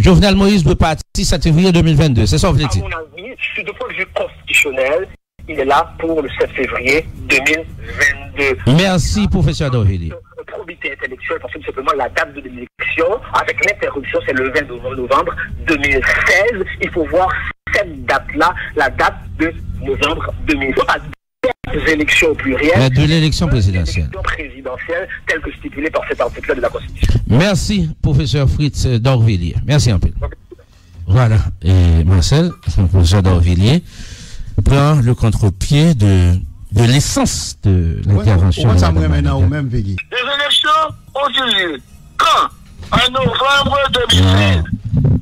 Jovenel Moïse doit partir 7 février 2022. C'est ça, vous voulez dire? À mon avis, de point de vue constitutionnel, il est là pour le 7 février 2022. Merci, professeur Dorvilliers. Probité intellectuelle, parce que tout simplement la date de l'élection, avec l'interruption, c'est le 20 novembre 2016. Il faut voir cette date-là, la date de novembre 2016. Des élections au pluriel. Mais de l'élection présidentielle. Telle que stipulée par cet article de la Constitution. Merci, professeur Fritz Dorvilliers. Merci un peu. Voilà. Et Marcel, professeur Dorvilliers, prend le contre-pied de l'essence de l'intervention. On s'en maintenant au même pays. Les élections ont eu lieu quand? En novembre 2016.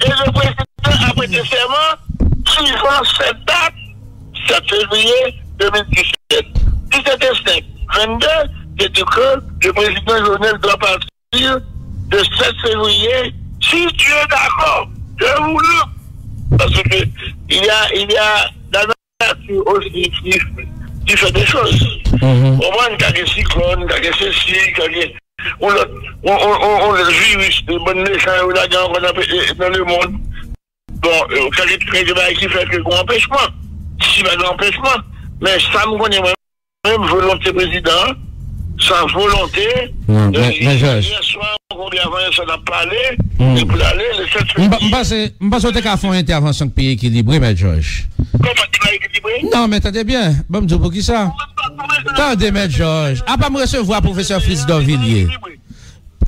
Et le président a prêté serment suivant cette date, 7 février 2017. 17 22, c'est que le président Jovenel doit partir de 7 février, si tu es d'accord. Je vous le. Parce que il y a dans la nature aussi qui fait des choses. Au moins, il y a des cyclones, il y a des ceci, on le virus, de bonne naissance, on a dans le monde. Bon, quand il y a des choses qui fait que empêchement, si pas d'empêchement, mais ça me connaît même volonté président, sans volonté. Mais hier soir, combien avant ça n'a parlé, et pour aller, le 7 février. Je pense que faire une intervention qui est équilibrée, mais Georges. Comment tu vas équilibrer? Non, mais attendez bien. Bon, je pour qui ça? Attendez, mais Georges. À pas me recevoir, professeur Fritz Dorvilliers.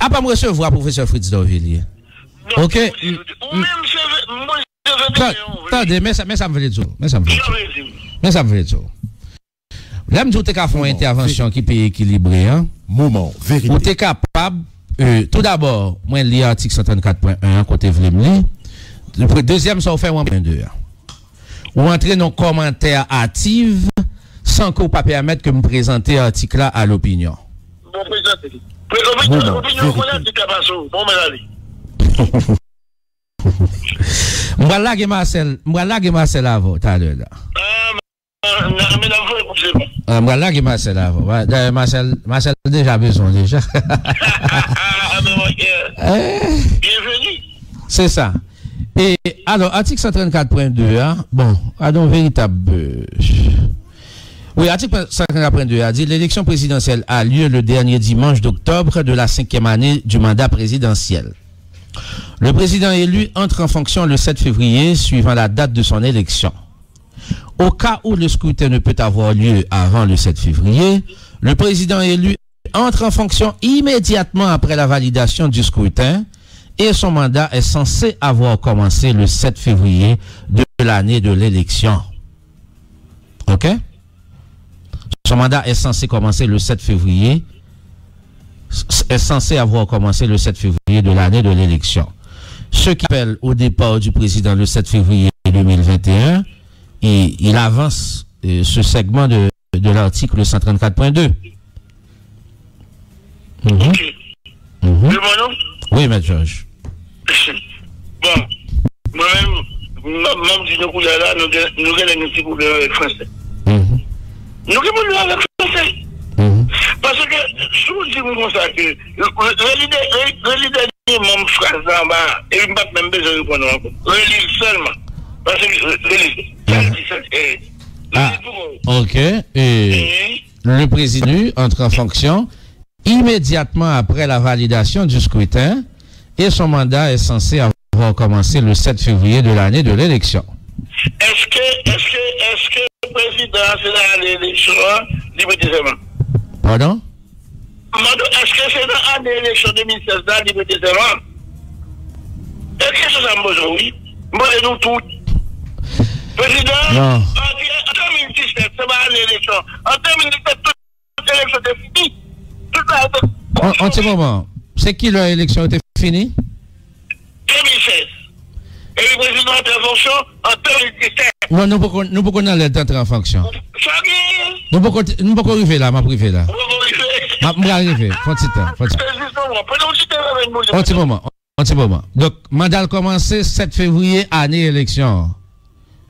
À pas me recevoir, professeur Fritz Dorvilliers. Ok? Attendez, mais ça me veut dire. Mais ça me veut dire. Là, je suis capable de faire une intervention qui est équilibrée. Hein? Moment, vérité. Vous êtes capable, tout d'abord, moi, je lis l'article 134.1, côté Vlemli. Le deuxième, ça vous fait 1.2. Ou entrer dans commentaire actif sans qu'on pas permettre que me présenter l'article là à l'opinion. Bon, présentez. L'opinion, voilà, c'est Capasso. Bon, mais allez. M'bala Marcel avant, tout à l'heure. M'bala Marcel avant. Marcel déjà besoin déjà. Bienvenue. C'est ça. Et alors, article 134.2, hein, bon, donc véritable. Oui, article 134.2 a dit l'élection présidentielle a lieu le dernier dimanche d'octobre de la 5e année du mandat présidentiel. Le président élu entre en fonction le 7 février suivant la date de son élection. Au cas où le scrutin ne peut avoir lieu avant le 7 février, le président élu entre en fonction immédiatement après la validation du scrutin et son mandat est censé avoir commencé le 7 février de l'année de l'élection. OK? Son mandat est censé commencer le 7 février, est censé avoir commencé le 7 février de l'année de l'élection. Ce qui appelle au départ du président le 7 février 2021, et il avance ce segment de l'article 134.2. Oui, M. Georges. Bon, moi-même, même si nous avons un petit problème avec le français. Nous avons un problème avec le français. Parce que, si vous dites comme ça, que le dernier membre phrase d'en bas, et il n'y a pas même besoin de répondre encore. Relire seulement. Parce que, ok. Et le président entre en fonction immédiatement après la validation du scrutin et son mandat est censé avoir commencé le 7 février de l'année de l'élection. Est-ce que le président, c'est dans l'élection, liberté seulement? Pardon? Est-ce que c'est dans l'élection 2016, dans liberté seulement? Est-ce que c'est ça, moi, oui? Moi, nous tous. Président, en 2017, c'est pas l'élection. En 2017, toute l'élection était finie. En ce moment, c'est qui leur élection était finie? 2016. Et le président est en fonction en 2017. Non, nous ne pouvons pas entrer en fonction. Nous ne pouvons pas arriver là, ma privé là. Je vais arriver. Faut un petit moment. Donc, mandat commencé 7 février, année élection.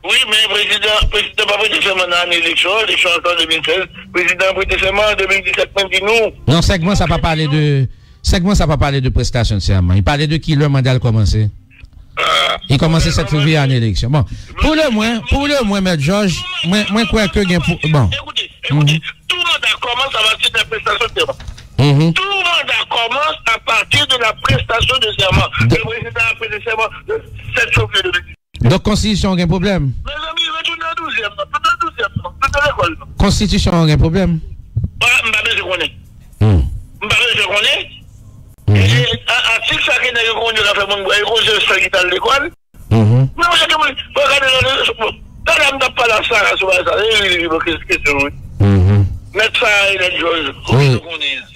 Oui, mais le président pas prêté serment en élection en 2016. Le président a prêté serment en 2017, même dit nous. Non, segment, ça n'a pas parlé de prestation de serment. Il parlait de qui le mandat a commencé. Il commence 7 février en élection. Bon, pour le moins, M. Georges, moi, quoi que gain pour. Bon. Écoutez, tout le monde commence à partir de la prestation de serment. Tout le monde commence à partir de la prestation de serment. Le président a prêté serment le 7 février 2018. Donc, Constitution a un problème? Mes amis, retournez en 12e, tout à l'école. Constitution a un problème? Je connais. Je connais. Et article ça qui n'a pas fait mon bois, il qui dans l'école. Mais moi, je regardez, madame n'a pas la salle sur ça. Qu'est-ce que c'est? Mettre ça et la chose.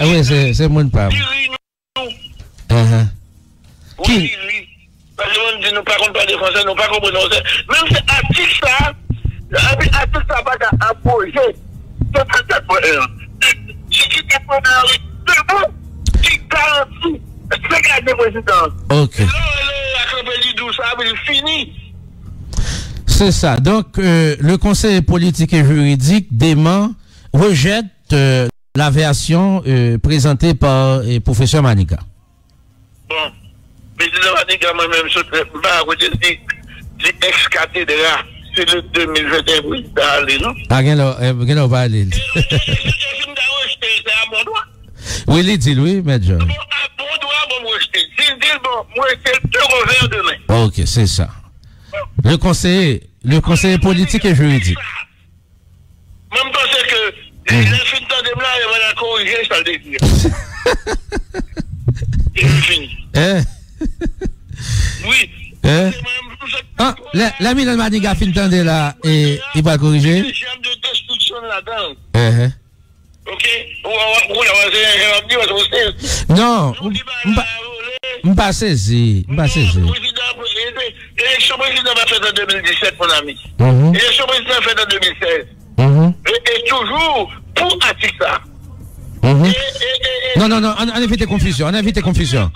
Oui, c'est mon pas. Qui? Parce que nous ne parlons pas de français, nous ne parlons pas de français. Même si article ça, article ça va apposer. C'est 34.1. C'est 34.1. C'est bon. Qui garantit. C'est garder président. Ok. C'est ça. Donc, le Conseil politique et juridique dément, rejette la version présentée par le professeur Manika. Bon. Président Manika, moi-même, je vais ex-cathédra, c'est le 2021 président, non? Ah, on va aller. C'est à mon droit. Oui, il dit, oui, M. Georges. Ok, c'est ça. Le conseil politique et juridique. Même pensez que les filles de là, il va la corriger, ça le dire. C'est fini. Oui. Ah, l'ami de Maniga fin de là, et il va corriger. J'ai un de destruction là-dedans. Ok? Non, m'pas saisi. L'élection présidentielle va faire en 2017, mon ami. L'élection présidentielle fait en 2016. Et toujours pour Atissa. Non, on évite confusion.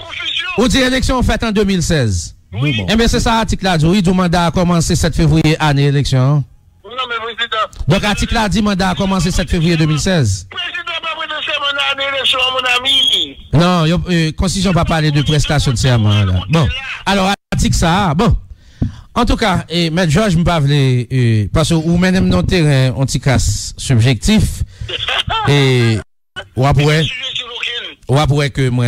Ou dit élection faite en 2016. Oui. Eh bien, c'est ça, article là, il dit mandat a commencé 7 février année élection. Non, mais président. Donc, article là dit mandat a commencé 7 février 2016. Président pas prêté serment en élection, mon ami. Non, Constitution va parler de prestation de serment là. Bon, alors, article ça, bon. En tout cas, M. Georges m'pavle, parce que ou même non terrain anti-casse subjectif, et, ou après que moi.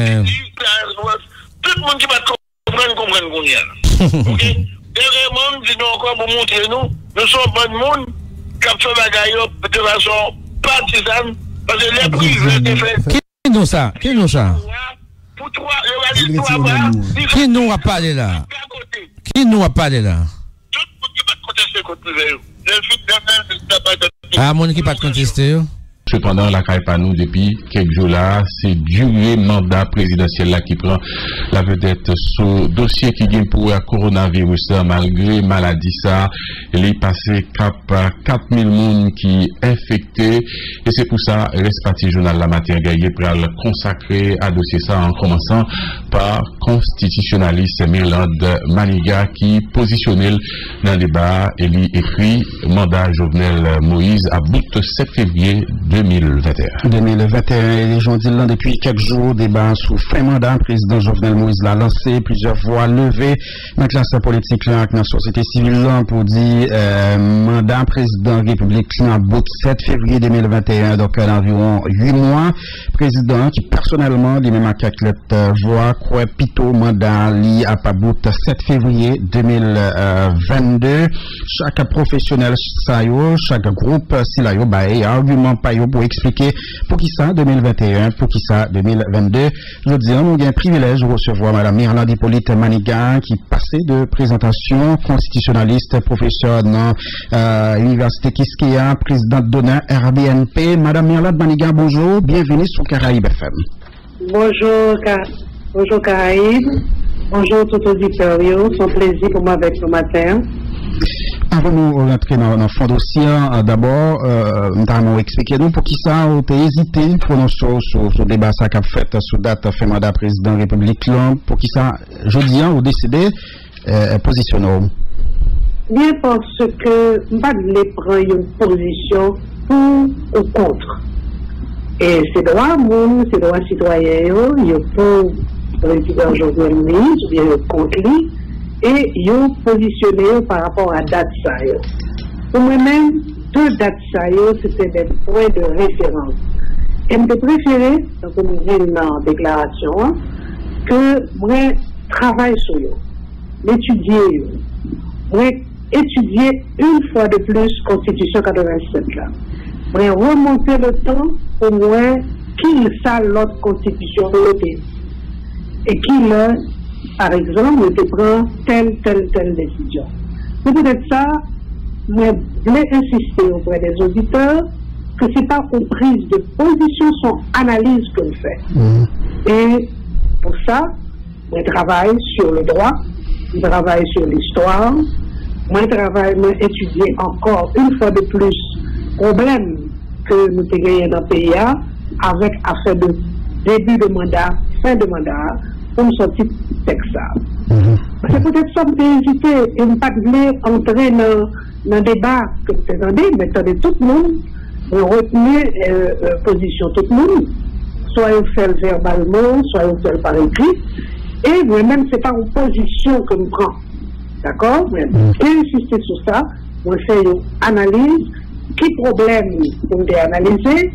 Tout le monde qui va comprendre qu'on y a. Ok? Et le monde dit nous encore pour montrer nous sommes bon monde qui a fait bagaille de façon partisane, parce que les privés étaient faits. Qui nous ça? Pour toi, le valide Qui nous a parlé là? Tout le monde qui va contester contre privé. Ah, mon qui va contester. Cependant, la CAIPANOU, depuis quelques jours là, c'est durée mandat présidentiel là qui prend la vedette sur dossier qui vient pour le coronavirus là, malgré maladie ça, il est passé cap 4000 personnes qui infectés, et c'est pour ça, reste parti journal La Matin Gaillé pour le consacrer à dossier ça en commençant par constitutionnaliste Mirland Maniga qui positionnel dans le débat et lui écrit mandat Jovenel Moïse à bout de 7 février 2021. 2021, les gens disent là depuis quelques jours, débat sous fin mandat, président Jovenel Moïse l'a lancé, plusieurs voix levées dans la classe politique là, dans la société civile là, pour dire mandat président République à bout de 7 février 2021, donc environ 8 mois. Président qui personnellement, lui-même à quelques voix, quoi plutôt mandat li à pas bout de 7 février 2022. Chaque professionnel chaque groupe si là yo bail argument pas pour expliquer pour qui ça 2021, pour qui ça 2022. Je dis, nous avons un privilège de recevoir Mme Mirland Hippolyte Maniga qui passait de présentation constitutionnaliste, professeur dans l'université Kiskeya, présidente d'honneur RBNP. Mme Mirland Maniga, bonjour, bienvenue sur Caraïbes FM. Bonjour Caraïbes, bonjour tout auditeur, c'est un plaisir pour moi avec ce matin. Avant de nous rentrer dans le fond dossier, d'abord, nous allons expliquer nous pour qui ça a hésité pour nous sur le débat ça qu'a fait sous date fait mandat président République pour qui ça jeudi on décidé positionner. Bien parce que nous pas de prendre une position pour ou contre. Et c'est droit monde, c'est droit citoyen, il faut président Jovenel Moïse, bien contre lui. et ils ont positionné par rapport à date ça. Pour moi-même, 2 dates ça, c'était des points de référence. Et je préférais, comme je dis dans la déclaration, que moi travaille sur eux, l'étudier, moi étudier une fois de plus Constitution 87 là. Moi remonter le temps pour moi qu'il ça l'autre Constitution et qu'il par exemple te prend telle décision. C'est peut-être ça, moi je voulais insister auprès des auditeurs que c'est pas une prise de position, son analyse que je fais. Et pour ça, je travaille sur le droit, je travaille sur l'histoire, je travaille, je étudie encore une fois de plus problème que nous avons gagné dans le pays avec affaire de début de mandat, fin de mandat, pour me sortir texte. C'est peut-être ça que j'ai hésité et ne pas entrer dans le débat que vous attendez, mais attendez tout le monde, retenir position tout le monde, soit vous faites verbalement, soit vous faites par écrit, et moi-même, ce n'est pas une position que je prends. D'accord? J'ai insisté sur ça, on fait une analyse. Qui problème pour nous analyser,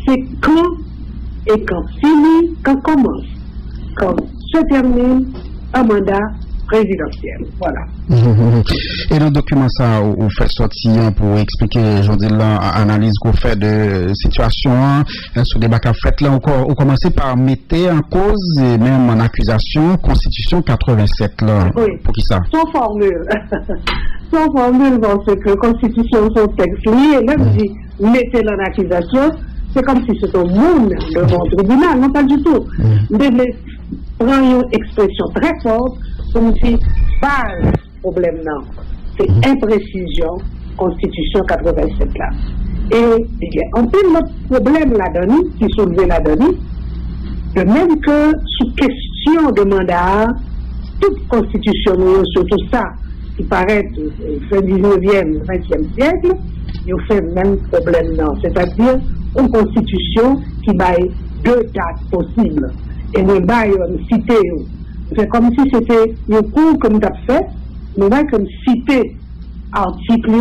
c'est quand et quand finit, quand commence, quand se termine un mandat présidentiel. Voilà. Et dans le document, ça, vous faites sortir pour expliquer, je dis l'analyse qu'on fait de situation, sur le débat qu'on fait là, on commence par mettre en cause et même en accusation Constitution 87 là. Oui. Pour qui ça? Sans formule. Sans formule, parce que Constitution, son texte lié, même si mettez en accusation, c'est comme si c'était au monde devant le tribunal. Non, pas du tout. Vous devez prendre une expression très forte pour me dire, base problème non. C'est imprécision, Constitution 87 là. Et il y a un peu notre problème là-dedans, qui soulevait là-dedans, de même que sous question de mandat, toute Constitution, surtout ça, qui paraît fin 19e, 20e siècle, il fait le même problème non. C'est-à-dire une Constitution qui baille 2 dates possibles. Et nous baillons cité. C'est comme si c'était un cours que nous avons fait, nous avons comme cité article,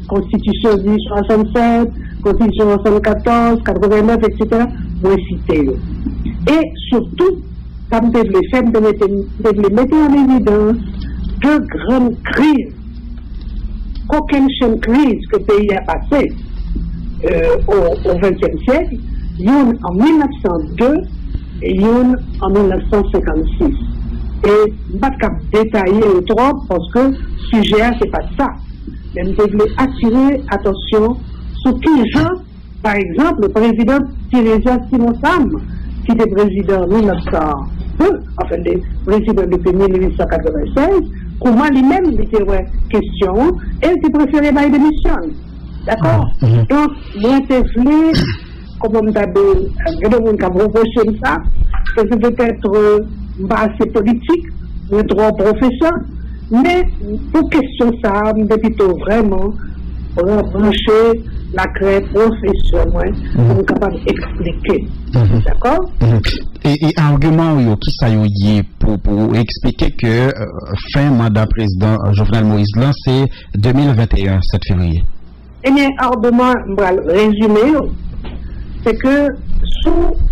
Constitution 1067, Constitution 74, 89, etc. Nous cité. Et surtout, ça me devait faire de mettre en évidence 2 grandes crises. Aucune chaîne crise que le pays a passé au XXe siècle, une en 1902 et une en 1956. Et je ne vais pas détailler trop parce que le sujet, ce n'est pas ça. Mais je voulais attirer attention sur qui gens, par exemple, le président Tirésia Simonsam, qui était président en 1902, enfin, le président depuis 1896, comment lui-même était question, et il préféré ma démission. D'accord? Donc, moi, je voulais, comme on m'a reproché ça, que c'est peut-être pas assez politique, ou trop professeur, mais pour question ça, je plutôt vraiment brancher la créer professeur, pour être capable d'expliquer. D'accord? Et argument qui ça y est pour expliquer que fin mandat président Jovenel Moïse là, c'est 2021, 7 février. Eh bien, argument, on va le résumer, c'est que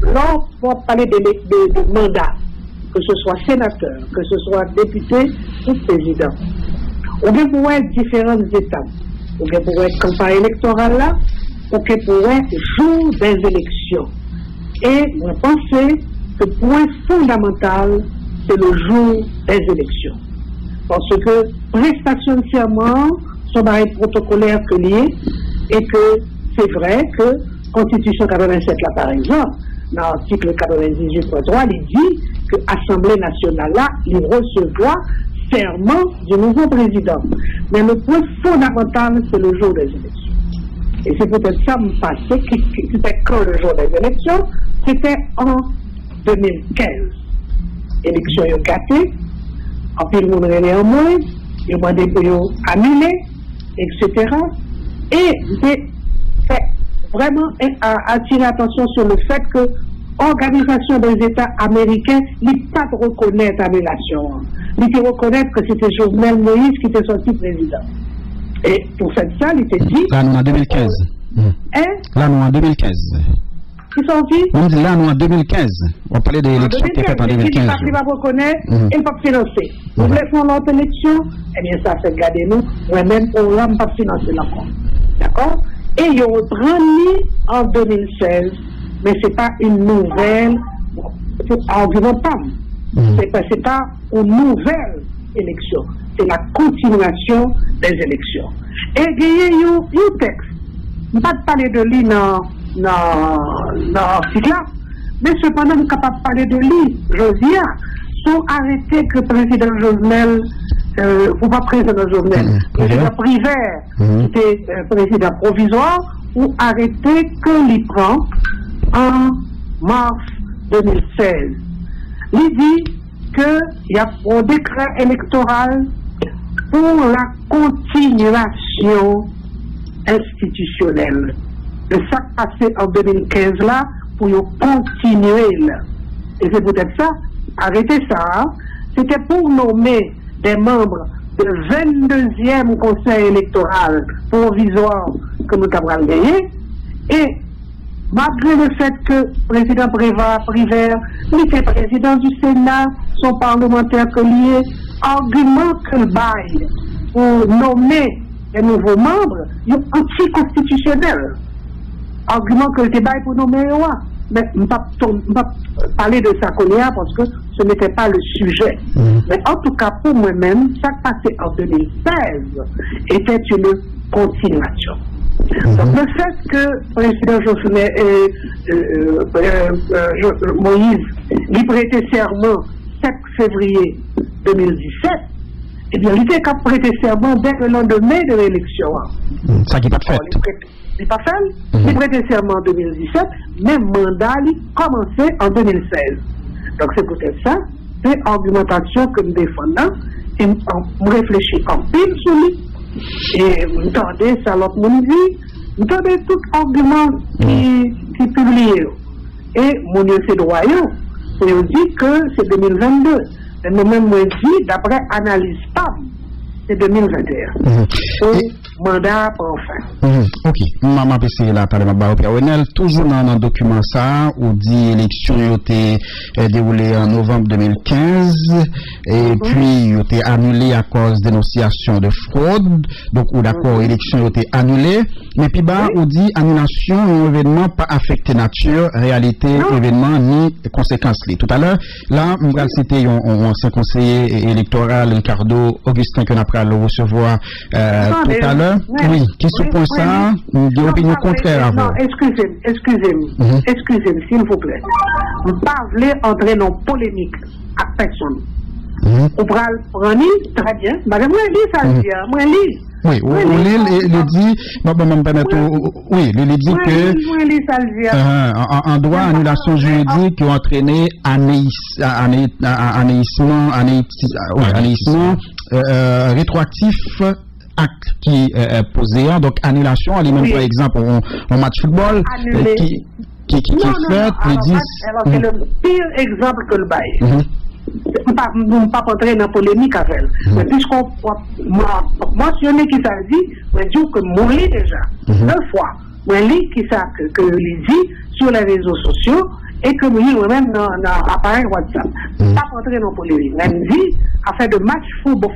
lorsqu'on va parler de mandat, que ce soit sénateur, que ce soit député ou président, on peut pouvoir différentes étapes. On peut pouvoir campagne électorale là, on peut pouvoir jour des élections. Et on pense que le point fondamental, c'est le jour des élections. Parce que prestation de serment sont des protocolaires que liés, et que c'est vrai que Constitution 87 là par exemple, dans l'article 98.3, il dit que l'Assemblée nationale là, il recevra serment du nouveau président. Mais le point fondamental, c'est le jour des élections. Et c'est peut-être ça me passait, c'était quand le jour des élections, c'était en 2015. Élection est gâtée, en pile monde est en moins, il m'a dit pour annuler, etc. Et j'ai fait vraiment attirer attention sur le fait que l'Organisation des États américains n'est pas de reconnaître l'annulation. il était reconnaître que c'était Jovenel Moïse qui était sorti président. Et pour cette salle, il était dit... Là, nous en 2015. Hein? Là, nous en 2015. Qui sorti? On dit là, nous en 2015. On parlait des élections qui étaient faites en 2015. Il va reconnaître et il va financer. Vous voulez faire l'autre élection? Eh bien, ça fait garder nous. Moi-même, on ne va pas financer encore. D'accord? Et il y aura remis en 2016. Mais ce n'est pas une nouvelle argument. C'est pas une nouvelle élection. C'est la continuation des élections. Et il y a un texte. Je ne vais pas parler de lui dans l'article là, mais cependant, nous sommes capables de parler de lui, Josia, sans arrêter que le président Jovenel, ou pas président Jovenel, président Privert, qui était président provisoire, ou arrêter que l'il prend en mars 2016. Il dit qu'il y a un décret électoral pour la continuation institutionnelle. Le sac passé en 2015 là, pour continuer là. Et c'est peut-être ça, arrêtez ça, hein? C'était pour nommer des membres du 22e conseil électoral provisoire que nous avons gagné. Et malgré le fait que le président Privert, il était président du Sénat, son parlementaire que lié, argument que le bail pour nommer les nouveaux membres, il est anticonstitutionnel. Argument que le débat est pour nommer le roi. Mais je ne vais pas parler de ça parce que ce n'était pas le sujet. Mais en tout cas, pour moi-même, ça passé en 2016 était une continuation. Donc le fait que le président Moïse lui prêtait serment 7 février 2017, eh bien, il était qu'à prêter serment dès le lendemain de l'élection. Ça qui n'est pas fait. Il n'est pas fait. Il prêtait serment en 2017, mais le mandat a commencé en 2016. Donc c'est peut-être ça, c'est l'argumentation que nous défendons, et on réfléchit en pile sur lui. Et vous entendez ça, l'autre monde dit, vous entendez tout argument qui est publié. Et mon Dieu, c'est droit, et on dit que c'est 2022. Et nous-mêmes, on dit, d'après analyse PAM, c'est 2021. Et mandat pour fin. Ok, maman PC là parler ma toujours dans le document ça où dit élection a été déroulée en novembre 2015 et puis il a été annulé à cause de dénonciation de fraude, donc ou d'accord élection a été annulée, mais puis bas on dit annulation un événement pas affecté nature, réalité événement ni conséquences. Tout à l'heure là on va citer un ancien conseiller électoral Ricardo Augustin que nous allons recevoir tout à l'heure. Oui, qui suppose ça, des opinions contraires à vous. Non, excusez-moi, s'il vous plaît. Vous ne parlez entrer dans polémique à personne. On prend très bien. Madame, moi, lis ça, moi, lis. Oui, il dit, oui, il dit que en droit, annulation juridique qui a entraîné anéantissement rétroactif acte qui est posé, donc annulation, lui-même par exemple, en match football, qui fait, il dit... C'est le pire exemple que le bail. Nous ne pas entrer dans la polémique avec elle. Mais puisqu'on mentionné qui ça dit, je dis que moi lis déjà, 2 fois, moi lis qui ça que il dit sur les réseaux sociaux et que nous même dans l'appareil WhatsApp. Pas entrer dans la polémique. Même dit, affaire de match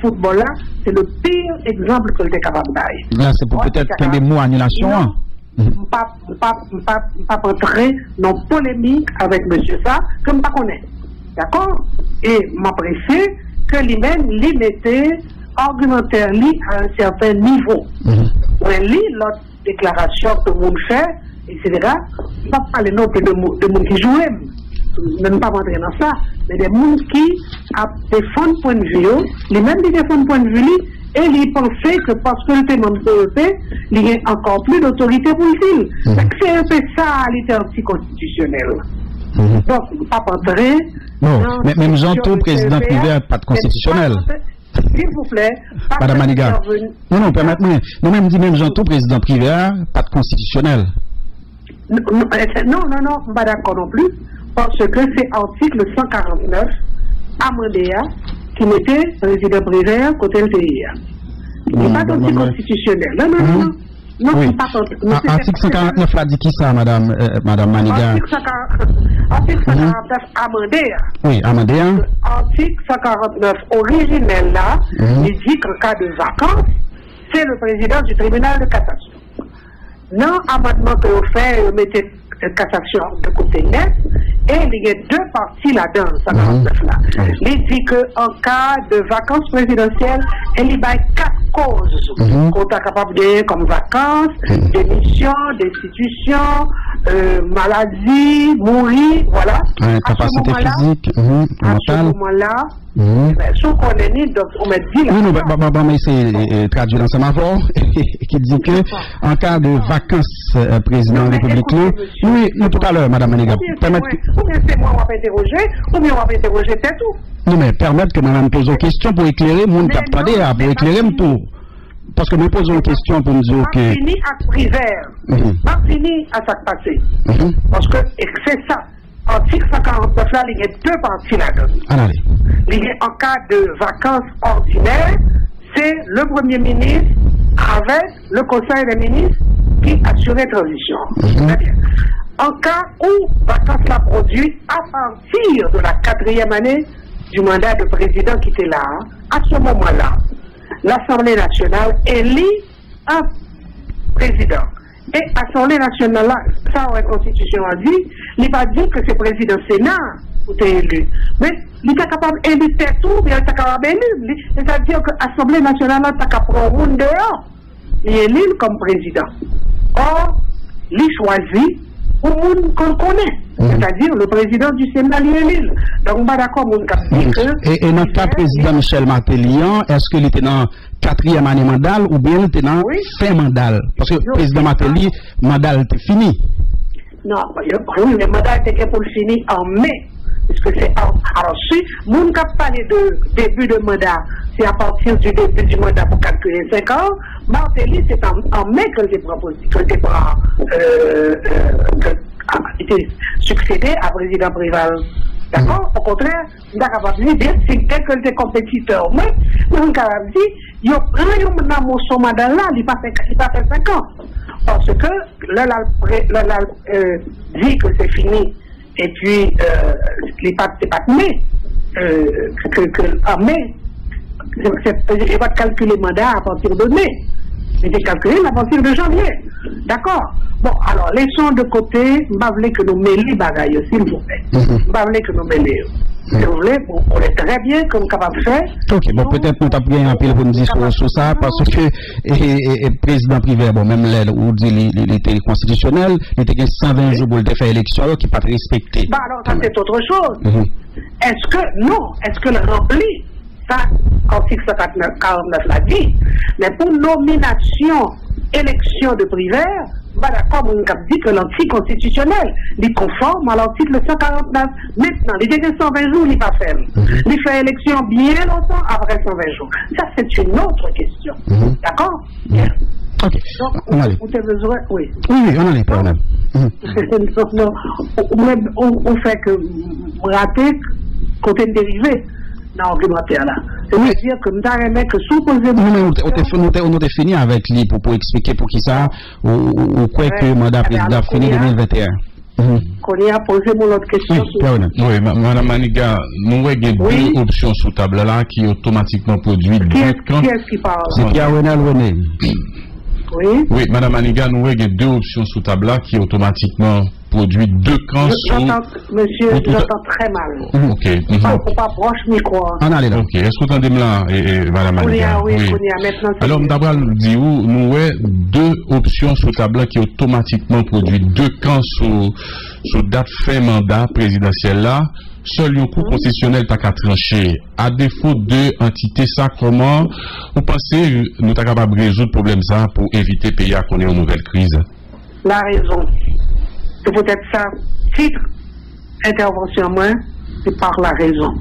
football là, c'est le pire exemple que j'étais capable d'aller. Là, c'est pour peut-être qu'il y ait des mots annulation. Pas entrer dans la polémique avec monsieur ça, que je ne connais pas. D'accord? Et m'apprécie que lui-même, lui mettait argumentaire à un certain niveau. On lit l'autre déclaration que le monde fait, etc. Pas parler non plus de monde qui joue, ne pas rentrer dans ça, mais des gens qui défendent point de vue, lui-même qui défendent point de vue, et ils pensaient que parce que le témoin de CEP, il y a encore plus d'autorité pour le c'est un peu ça, l'été anticonstitutionnel. Donc, pas entrer. Non, mais même Jean-Tout, président privé, pas de constitutionnel. S'il vous plaît, Madame Maniga. Non, permettez-moi. Non, même dit même Jean-Tout, président privé, pas de constitutionnel. Non, pas d'accord non plus, parce que c'est article 149, amendé, qui mettait président Prévert côté le pays. Il n'est pas anticonstitutionnel. Non. Non, oui. c'est pas Article 149 l'a dit qui ça, madame Maniga? Article 149 amendé. Oui, amendé. Article 149 originel là, il dit qu'en cas de vacances, c'est le président du tribunal de cassation. Non, amendement que vous faites, vous mettez cassation de côté net, et il y a deux parties là-dedans, 149 là. Il dit qu'en cas de vacances présidentielles, il y a 4 causes qu'on est capable de gagner comme vacances, démission, destitution, maladie, mourir, voilà. Capacité physique, à ce moment-là, si on connaît ni, donc on met dit là. Oui, mais c'est traduit dans ce mavor qui dit que en cas de vacances président de la République, oui, tout à l'heure, madame Maniga, permettre. Ou bien c'est moi, on va interroger, ou bien on va interroger, c'est tout. Non, mais permettre que madame pose une question pour éclairer mon captadé, pour éclairer mon tour. Parce que me pose une question pour me dire que. On finit à Privaire, on finit à ça passé. Parce que c'est ça. Article 149 là, il y a deux parties là-dedans. Il y a en cas de vacances ordinaires, c'est le Premier ministre avec le Conseil des ministres qui assurait transition. En cas où vacances la produit à partir de la 4e année du mandat de président qui était là, à ce moment-là, l'Assemblée nationale élit un président. Et l'Assemblée nationale, là, ça, la Constitution a dit, il n'est pas dit que c'est président Sénat ou t'es élu. Mais il est capable d'élu tout, mais il est capable d'élu. C'est-à-dire que l'Assemblée nationale, là, t'as qu'à prendre le monde dehors. Il est élu comme président. Or, il choisit au monde qu'on connaît. C'est-à-dire le président du Sénat, il est élu. Donc, on va d'accord, on dit que. Et notre cas, président Michel Martelly, est-ce qu'il était dans 4e année mandat ou bien il était dans fin mandat? Parce que le président Martelly, mandat était fini. Non, oui, le mandat était pour le finir en mai. Parce que c'est alors si moun qui parle de début de mandat, c'est à partir du début du mandat pour calculer 5 ans. Martelly, c'est en mai que j'ai proposé, était succédé à président Préval. D'accord? Au contraire, on a capable de dire c'est dès que c'est compétiteur. Mais on a capable de dire, il y a son mandat là, il n'a pas fait 5 ans. Parce que là, dit que c'est fini. Et puis, c'est pas mai. En mai, il va calculer le mandat à partir de mai. Il est calculé à partir de janvier. D'accord? Bon, alors, laissons de côté, je ne veux que nous mêlions bagaille, s'il vous plaît. Je ne veux que nous mêlions. Si vous voulez, on est très bien comme capable de faire. Ok, bon, peut-être nous avons bien un peu pour nous dire sur ça, parce que le président privé, bon, même l'aide, ou dit l'été constitutionnel, il était 120 jours pour le faire élection, qui n'est pas respecté. Bah, alors, ça, c'est autre chose. Est-ce que, non, est-ce que le rempli, ça, article 149 l'a dit, mais pour nomination, élection de privé, bah d'accord, on a dit que l'anticonstitutionnel est conforme à l'article 149. Maintenant, les 120 jours, il n'est pas fait. Il fait élection bien longtemps après 120 jours. Ça, c'est une autre question. D'accord? Bien. Ok. Donc, on allait. Vous avez besoin, oui. Oui, on allait, problème. On fait que rater côté dérivé. Dans l'argumentaire là. C'est-à-dire que nous avons que supposément. On a fini avec lui pour expliquer pour qui ça, ou quoi que le mandat président fini 2021. Qu'on y a posé mon autre question. Oui, madame Maniga, nous avons deux options sous table là qui automatiquement produisent deux camps. Qui est-ce qui parle? C'est Pierre René. Oui. Oui, madame Maniga, nous avons deux options sous table là qui automatiquement produit deux camps sous. Monsieur, j'entends très mal. Ok. Il ne faut pas proche micro. On allez là. Ok. Est-ce que vous entendez là, madame Maniga? Oui. Maintenant. Alors, d'abord, nous avons deux options sous table qui automatiquement produisent deux camps sous date fin mandat présidentiel là. Seul un coup constitutionnel n'a qu'à trancher. À défaut de entité ça, comment vous pensez nous sommes capables de résoudre le problème ça pour éviter pays à connaître une nouvelle crise? La raison. C'est peut-être ça. Titre, intervention moins, c'est par la raison.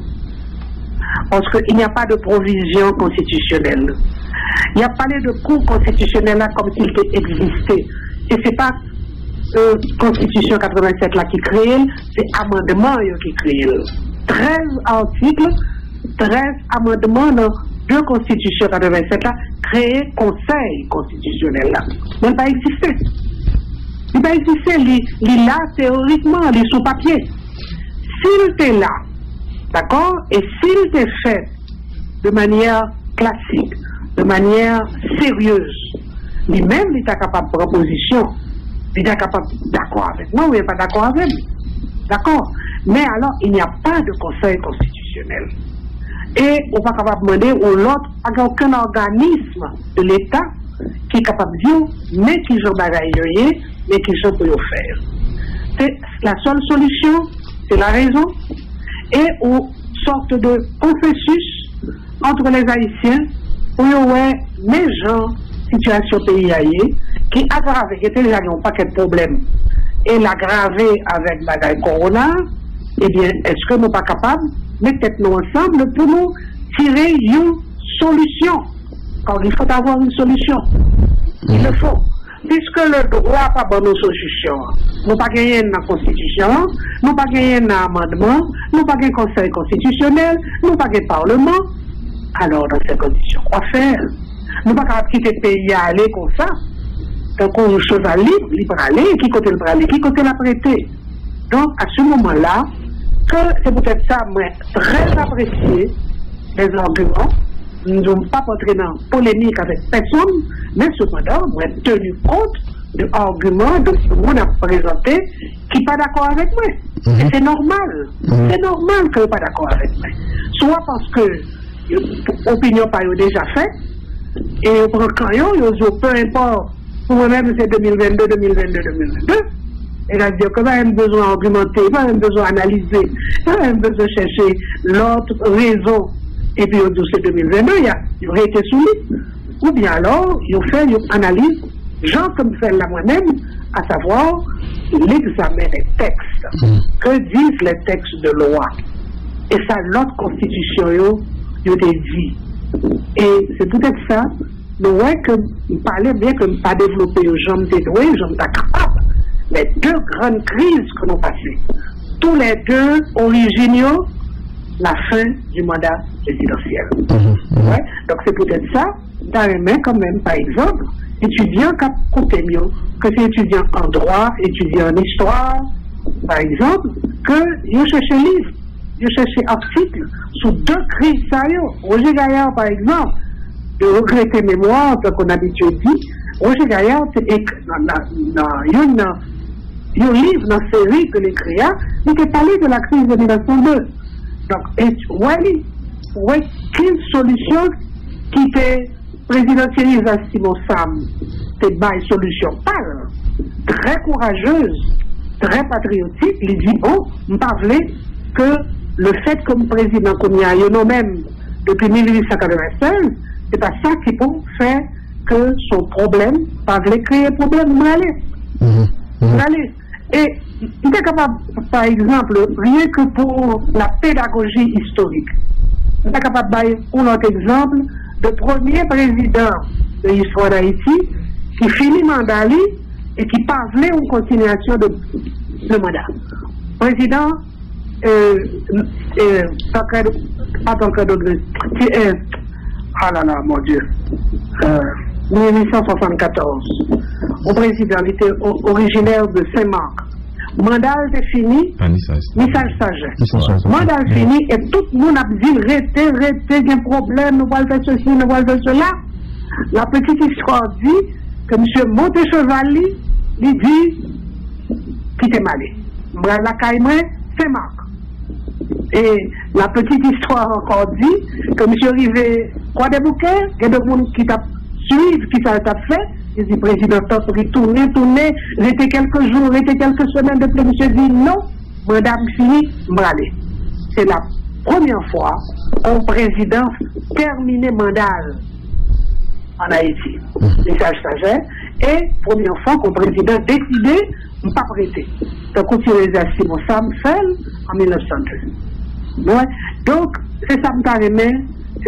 Parce qu'il n'y a pas de provision constitutionnelle. Il n'y a pas de cours constitutionnel là comme s'il existait. Et c'est pas Constitution 87 là qui crée, c'est amendement qui crée. 13 articles 13 amendements dans deux constitutions 87 là, créer conseil constitutionnel là. Mais il n'a pas existé. Il n'a pas existé, il est là théoriquement, il est sous papier. S'il était là, d'accord, et s'il était fait de manière classique, de manière sérieuse, lui-même, il est capable de proposition, il est capable d'accord avec moi ou il n'est pas d'accord avec lui. D'accord? Mais alors, il n'y a pas de conseil constitutionnel. Et on va capable demander au l'autre, aucun organisme de l'État qui est capable de dire, mais qui j'en bagaille, mais qui j'en peut faire. C'est la seule solution, c'est la raison, et une sorte de consensus entre les Haïtiens, où il y aurait les gens, situation pays haïtien, qui aggrave, qui était déjà un paquet de problèmes, et l'aggraver avec bagaille corona, eh bien, est-ce que nous ne sommes pas capables de mettre nous ensemble pour nous tirer une solution? Car il faut avoir une solution. Il le faut. Puisque le droit n'a pas bonne solution, nous n'avons pas gagné dans la Constitution, nous n'avons pas gagné dans l'amendement, nous n'avons pas gagné conseil constitutionnel, nous n'avons pas gagné parlement. Alors, dans ces conditions, quoi faire? Nous ne pouvons pas quitter le pays à aller comme ça. Donc, on a une chose à libre aller, qui côté le aller, qui côté la prêter. Donc, à ce moment-là, que c'est peut-être ça, moi, très apprécié, les arguments. Nous n'avons pas entré dans la polémique avec personne, mais cependant, nous avons tenu compte de l'argument de ce qu'on a présenté qui n'est pas d'accord avec moi. Et c'est normal. C'est normal qu'il n'est pas d'accord avec moi. Soit parce que l'opinion pas déjà faite, et pour quand peu importe, pour moi-même, c'est 2022, 2022, 2022. Et là, dire que va même besoin d'argumenter, va même besoin d'analyser, va même besoin de chercher l'autre raison. Et puis, au 2022, il aurait été soumis. Ou bien alors, il fait une analyse, genre comme celle là moi-même, à savoir l'examen des textes. Que disent les textes de loi? Et ça, l'autre constitution, il a dit. Et c'est peut-être ça, nous voyons que nous parlons bien que nous pas développer aux gens de doués, aux gens capables. Les deux grandes crises que nous passons, tous les deux originaux, la fin du mandat présidentiel. Ouais? Donc c'est peut-être ça, d'ailleurs, quand même, par exemple, étudiants qui côté mieux, que c'est étudiants en droit, étudiants en histoire, par exemple, que ils cherchent livres, ils cherchent articles sous deux crises sérieuses. Roger Gaillard, par exemple, de regretter mémoire, comme on a habitué dit, Roger Gaillard, c'est écrit un livre dans la série que l'écrit, il était parlé de la crise de 1902. Donc, quelle solution qui était présidentielle à Simon Sam, c'est une solution parle, très courageuse, très patriotique. Il dit, bon, je ne parlais que le fait que le président comme il y a nous-mêmes depuis 1896, c'est pas ça qui peut faire que son problème, pas créer un problème, Et il est capable, par exemple, rien que pour la pédagogie historique, il est capable de donner un autre exemple de premier président de l'histoire d'Haïti qui finit mandat et qui parlait une continuation de mandat. Président, ah là là, mon Dieu, 1874. Le président était originaire de Saint-Marc. Mandat est fini, message sagesse. Mandat fini et tout le monde a dit restez, il y a un problème, nous allons faire ceci, nous allons faire cela. La petite histoire dit que M. Montechevalier lui dit quittez Malé. La caille, Saint-Marc. Et la petite histoire encore dit que M. Rivet, quoi des bouquets, il y a des gens qui t'a suivi, qui t'a fait. Il dit, président, tourner, rester quelques jours, rester quelques semaines de plus. Monsieur dit, non, madame fini, m'aller. C'est la première fois qu'un président termine mandat en Haïti. Message sagesse. Et première fois qu'un président décidé de ne pas prêter. Donc, on tire les Simon Sam Fell en 1902. Ouais. Donc, c'est ça que je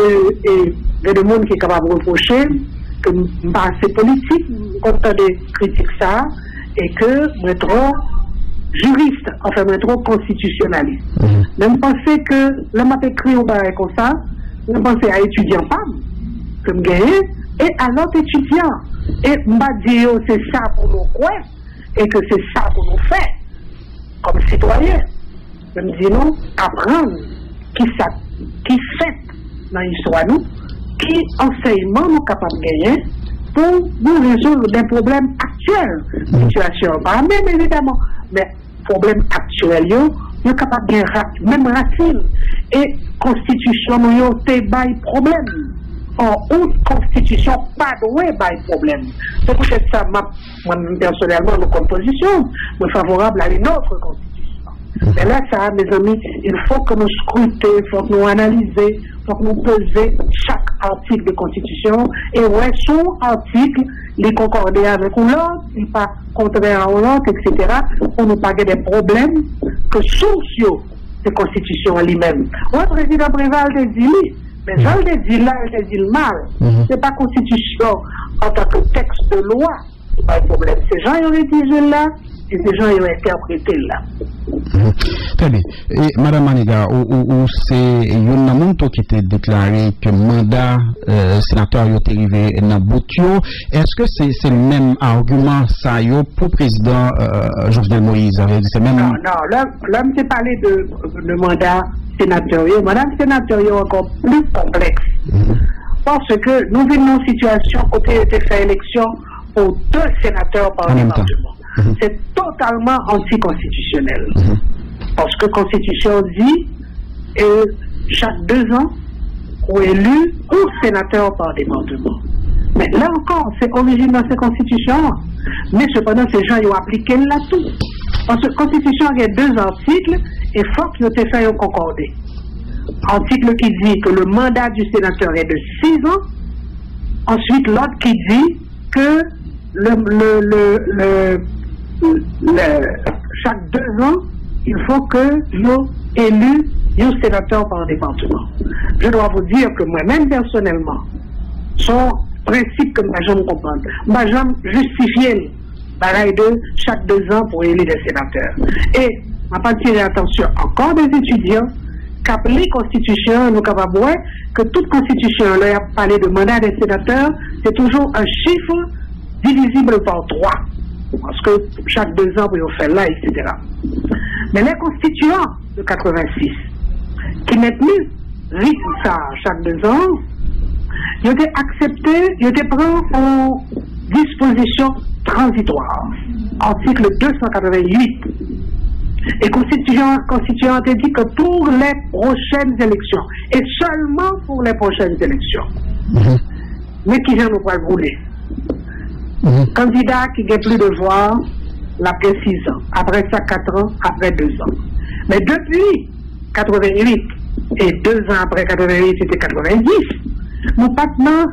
et il y a des gens qui sont capables de reprocher que c'est politique, quand on des critiques ça, et que, moi, trop juriste, enfin, moi, trop constitutionnaliste. Même penser que le m'a écrit au barré comme ça, je pensais à étudiant femme, comme gagné, et à l'autre étudiant. Et m'a dit, c'est ça pour nous quoi, et que c'est ça pour nous faire, comme citoyens. Je me dis non, apprendre qui fait dans l'histoire nous, qui enseignement nous capables de gagner pour nous résoudre des problèmes actuels. Situation, pas même évidemment, mais problèmes actuels, nous capables de gagner même racine. Et constitution, nous te bail problème. Or, une constitution pas douée bail problème. C'est peut-être ça, moi personnellement, nos compositions, je suis favorable à une autre constitution. Mais là, ça, mes amis, il faut que nous scrutions, il faut que nous analysions, il faut que nous pesions chaque article de constitution et ouais, son article, les concorder avec l'autre, il n'est pas contraire à l'autre, etc. Pour ne pas avoir des problèmes que sociaux de constitution lui-même. Le président Préval te dit, mais je le dis là, je le dis mal. C'est pas constitution en tant que texte de loi, c'est pas un problème. Ces gens, ils ont rédigé là, et ces gens, ils ont interprété là. Très bien. Et Madame Maniga, c'est Yonamonto qui t'a déclaré que le mandat sénateur est arrivé dans Boutio. Est-ce que c'est le même argument ça pour le président Jovenel Moïse? Même... Non, là, je parlé de mandat sénatorial. Mandat sénatorial est encore plus complexe. Parce que nous vivons une situation où il a été fait élection pour 2 sénateurs par département. C'est totalement anticonstitutionnel. Parce que la Constitution dit chaque 2 ans, on élu un sénateur par département. Mais là encore, c'est origine dans cette Constitution. Mais cependant, ces gens ont appliqué là tout. Parce que la Constitution a 2 articles et il faut qu'ils aient fait un concordé. Article qui dit que le mandat du sénateur est de 6 ans. Ensuite, l'autre qui dit que chaque 2 ans, il faut que nous élus un sénateur par département. Je dois vous dire que moi-même personnellement, son principe que je ne comprends pas, je justifie pareil de chaque 2 ans pour élire des sénateurs. Et je vais pas tirer attention encore des étudiants qu'après la Constitution, nous avons voir que toute Constitution, là, a parlé de mandat des sénateurs, c'est toujours un chiffre divisible par 3. Parce que chaque 2 ans, vous faites là, etc. Mais les constituants de 86, qui mettent mis vite ça chaque 2 ans, ils ont accepté, ils ont pris en disposition transitoire. Article 288. Et constituant a dit que pour les prochaines élections, et seulement pour les prochaines élections, mais qui vient nous pas rouler. Candidat qui a plus de voix, après 6 ans, après ça 4 ans, après 2 ans. Mais depuis 88 et 2 ans après 88, c'était 90, nous maintenant,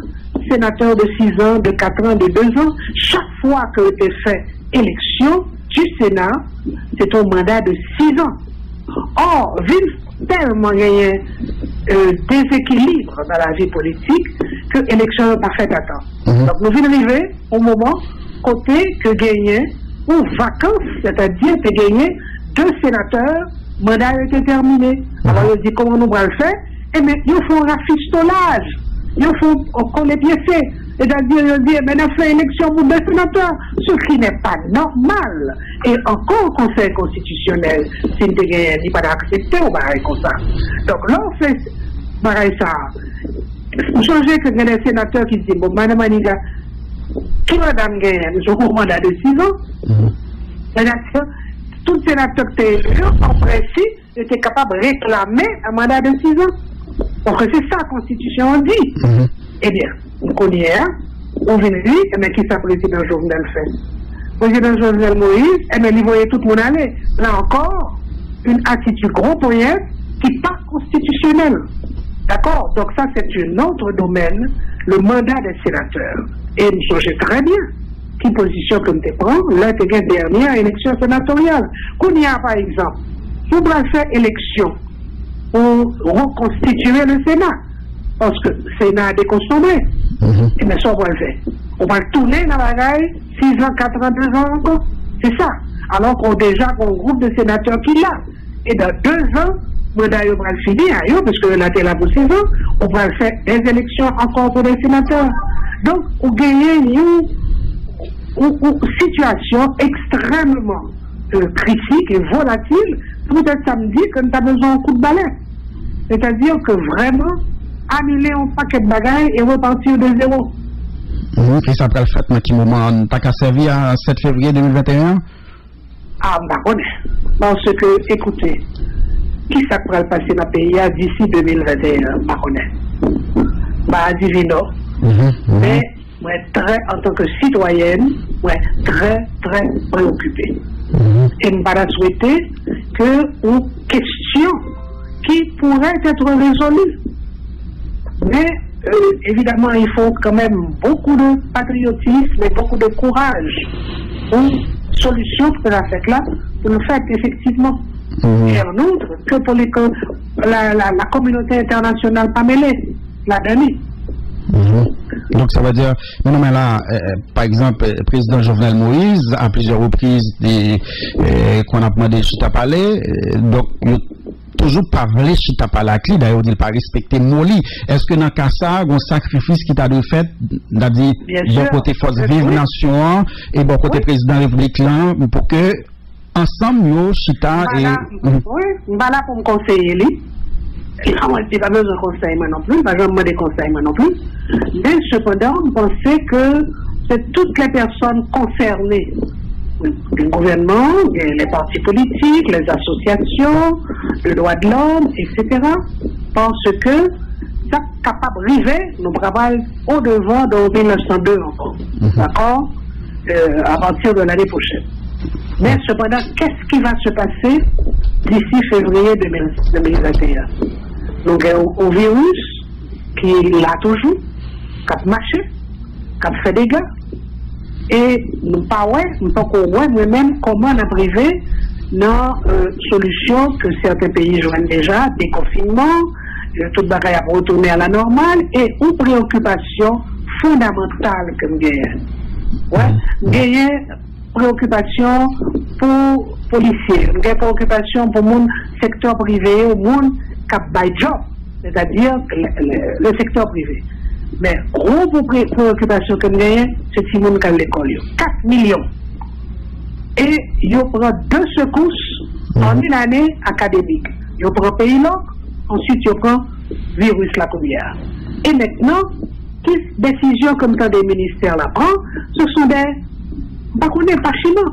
sénateur de 6 ans, de 4 ans, de 2 ans, chaque fois que est fait élection du Sénat, c'est un mandat de 6 ans. Or, vu tellement gagné déséquilibre dans la vie politique que l'élection n'est pas faite à temps. Donc, nous venons arriver au moment côté que gagner ou vacances, c'est-à-dire que gagner 2 sénateurs, mandat a été terminé. Alors, on dit comment nous allons le faire? Eh bien, il faut un rafistolage. Il faut qu'on les pieds faits. C'est-à-dire, mais on a fait élection pour 2 sénateurs, ce qui n'est pas normal. Et encore, le Conseil constitutionnel, s'il n'est pas accepté, on va aller comme ça. Donc là, on fait ça. Vous changez que les sénateurs qui disent, bon, Madame Maniga, qui Madame Gayen, je vous mandat de 6 ans. C'est-à-dire que tout sénateur qui était en principe était capable de réclamer un mandat de 6 ans. Parce que c'est ça la Constitution dit. Eh bien, on connaît, on vient lui, mais qui ça président Jovenel fait? Président Jovenel Moïse, eh bien, il voyait tout le monde aller. Là encore, une attitude gros poignet qui n'est pas constitutionnelle. D'accord? Donc ça, c'est un autre domaine, le mandat des sénateurs. Et nous songez très bien qui position que nous prenons, là, c'est la dernière élection sénatoriale. Qu'on y a, par exemple, vous voulez faire élection pour reconstituer le Sénat. Parce que le Sénat a déconsommé. Et bien ça, on va le faire. On va le tourner dans la raille, 6 ans, 4 ans, 2 ans encore. C'est ça. alors qu'on a déjà un groupe de sénateurs qui l'a. Et dans 2 ans, on va le finir, parce que là, t'es là pour 6 ans, on va faire des élections encore pour les sénateurs. Donc, on gagne une situation extrêmement critique et volatile. Peut-être samedi, quand tu as besoin d'un coup de balai. C'est-à-dire que vraiment, annuler un paquet de bagailles et repartir de zéro. Et ça peut le fait, mais qui moment, t'as qu'à servir à 7 février 2021? Ah, d'accord. Parce que, écoutez, qui ça pourrait le passer dans le pays d'ici 2021? Bah, divino. Mais, moi, en tant que citoyenne, très préoccupée. Et je vais souhaiter que une question qui pourrait être résolue. Mais, évidemment, il faut quand même beaucoup de patriotisme et beaucoup de courage pour une solution pour la fête là, pour le faire effectivement. Et en outre, que pour la communauté internationale pas mêlée, la dernière. Donc ça veut dire, mais là, par exemple, le président Jovenel Moïse, à plusieurs reprises, qu'on a demandé chita parler, donc toujours pas vrai chita parler, d'ailleurs il pas respecté Moli. Est-ce que dans le cas ça, un sacrifice qui t'a fait, n'a dit bon côté force vive nation et bon côté président République là, pour que ensemble yo chita et oui, là pour me conseiller lui. Il n'a pas besoin de conseil non plus, pas besoin de conseil non plus. Mais cependant, on pensait que c'est toutes les personnes concernées, le gouvernement, les partis politiques, les associations, le droit de l'homme, etc., parce que ça capable de arriver, nous travaillons au-devant de 1902 encore, d'accord, à partir de l'année prochaine. Mais cependant, qu'est-ce qui va se passer d'ici février 2021? Donc, un virus qui l'a toujours, qui a marché, qui a fait des dégâts. Et nous ne pouvons pas nous-mêmes comment on a privé dans solution que certains pays joignent déjà, des confinements, tout le bagage a retourné à la normale, et une préoccupation fondamentale que nous gagnons. Nous gagnons préoccupation pour policiers, nous gagnons préoccupation pour le secteur privé, au monde cap by job, c'est-à-dire le secteur privé. Mais gros préoccupation que nous avons, c'est si nous avons l'école. 4 millions. Et ils prennent 2 secousses en une année académique. Ils prennent pays là, ensuite ils prennent virus la première. Et maintenant, quelles décisions comme ça des ministères la prennent, ce sont des pas chinois.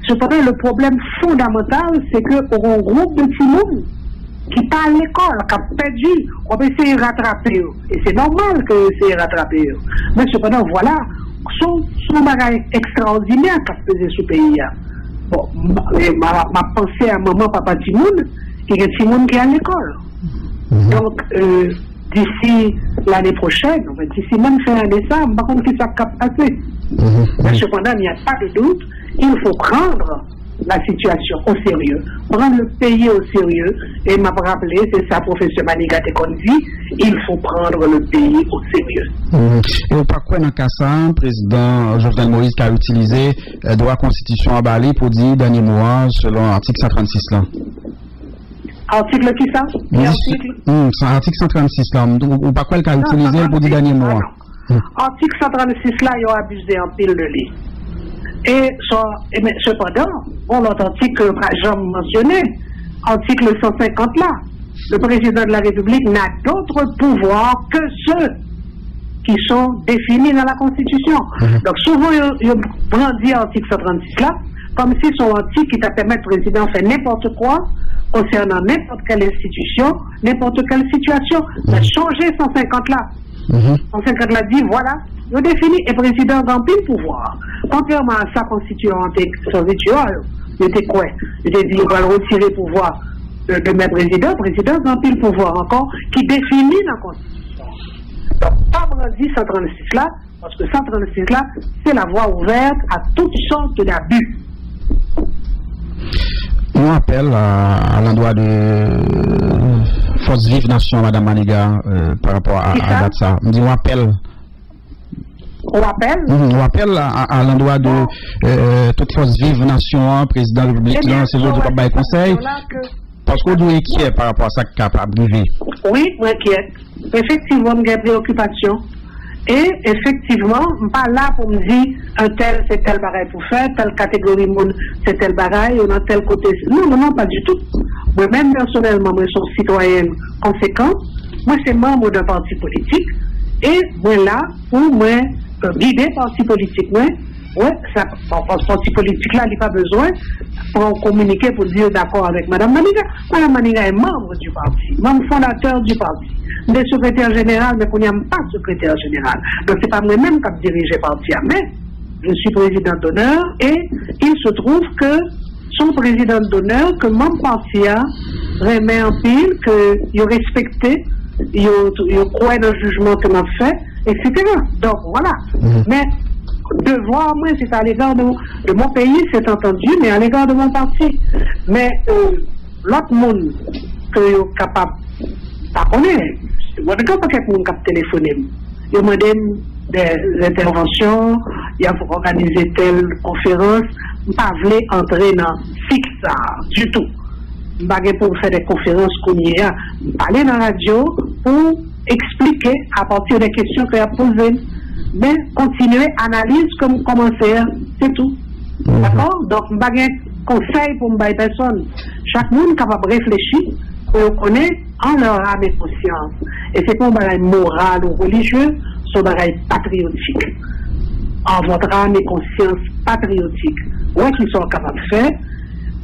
Cependant, le problème fondamental, c'est que pour un groupe de petits monde qui parle à l'école, qui a perdu, on peut essayer de rattraper. Et c'est normal que essayer de rattraper. Mais cependant, voilà, son bagage extraordinaire qu'a fait ce pays. Bon, ma pensée à maman, papa Timoun, il y a Timoun qui est à l'école. Donc, d'ici l'année prochaine, d'ici même fin décembre, par contre, qui ça va passer. Mais cependant, il n'y a pas de doute, il faut prendre la situation au sérieux, prendre le pays au sérieux, et m'a rappelé, c'est ça, professeur Manigat qu'on dit, il faut prendre le pays au sérieux. Et par quoi, dans le cas ça, le président Jovenel Moïse qui a utilisé le droit constitution à Bali pour dire dernier mois selon l'article 136 là? Article qui ça? Article 136 là, ou par quoi il a utilisé pour dire dernier mois? Article 136 là, il a abusé en pile de lui. Et cependant, on l'entend que Jean mentionnait, article 150 là, le président de la République n'a d'autre pouvoir que ceux qui sont définis dans la Constitution. Donc souvent, il brandit l'article 136 là, comme si son article qui t'a permis au président de faire n'importe quoi concernant n'importe quelle institution, n'importe quelle situation. Mais changer 150 là. 150 là dit, voilà, il définit et président dans pile pouvoir. Contrairement à sa constituante, il était quoi? Il était dit, on va le retirer pouvoir de mes présidents dans pile pouvoir encore, qui définit la constitution. Donc, pas brandi 136 là, parce que 136 là, c'est la voie ouverte à toutes sortes d'abus. On appelle à l'endroit de Force Vive Nation, Madame Maniga, par rapport à ça. On dit on appelle. On appelle. On appelle à l'endroit de toute force vive nation, président de la République, c'est le du Baye Conseil. Parce qu'on doit inquiet par rapport à ça capable de vivre. Oui, inquiet. Effectivement, j'ai des préoccupations. Et effectivement, je ne suis pas là pour me dire un tel c'est tel bagaille pour faire, telle catégorie monde c'est tel bagaille, ou dans tel côté. Non, pas du tout. Moi-même, personnellement, je suis citoyenne conséquente. Moi, c'est membre d'un parti politique. Et moi, là, pour moi, guider parti politique, ouais, ça, parti politique là, il n'y a pas besoin pour communiquer, pour dire d'accord avec Mme Maniga. Mme Maniga est membre du parti, membre fondateur du parti. Des secrétaires généraux, mais qu'on n'y a pas de secrétaire général. Donc, c'est pas moi-même qui dirige le parti, mais je suis président d'honneur et il se trouve que son président d'honneur, que mon parti a, remet en pile, qu'il a respecté, il croit dans le jugement que m'a fait, etc. Donc, voilà. Mais, devoir, moi, c'est à l'égard de mon pays, c'est entendu, mais à l'égard de mon parti. Mais, l'autre monde que je suis capable de connaître, je ne sais pas quel monde qui a téléphoné. Il m'a donné des interventions, il a organisé telle conférence, je ne pas entrer dans fixe du tout. Je ne pas pour faire des conférences qu'on y a, parler dans la radio pour expliquer à partir des questions qu'il a posées. Mais continuer analyse comme commencer, c'est tout. D'accord? Donc, je n'ai pas de conseil pour me personne. Chaque monde est capable de réfléchir, qu'on connaît en leur âme et conscience. Et c'est pas un bagage moral ou religieux, c'est un bagage patriotique. En votre âme et conscience patriotique. Ouais, qu'ils sont capables de faire.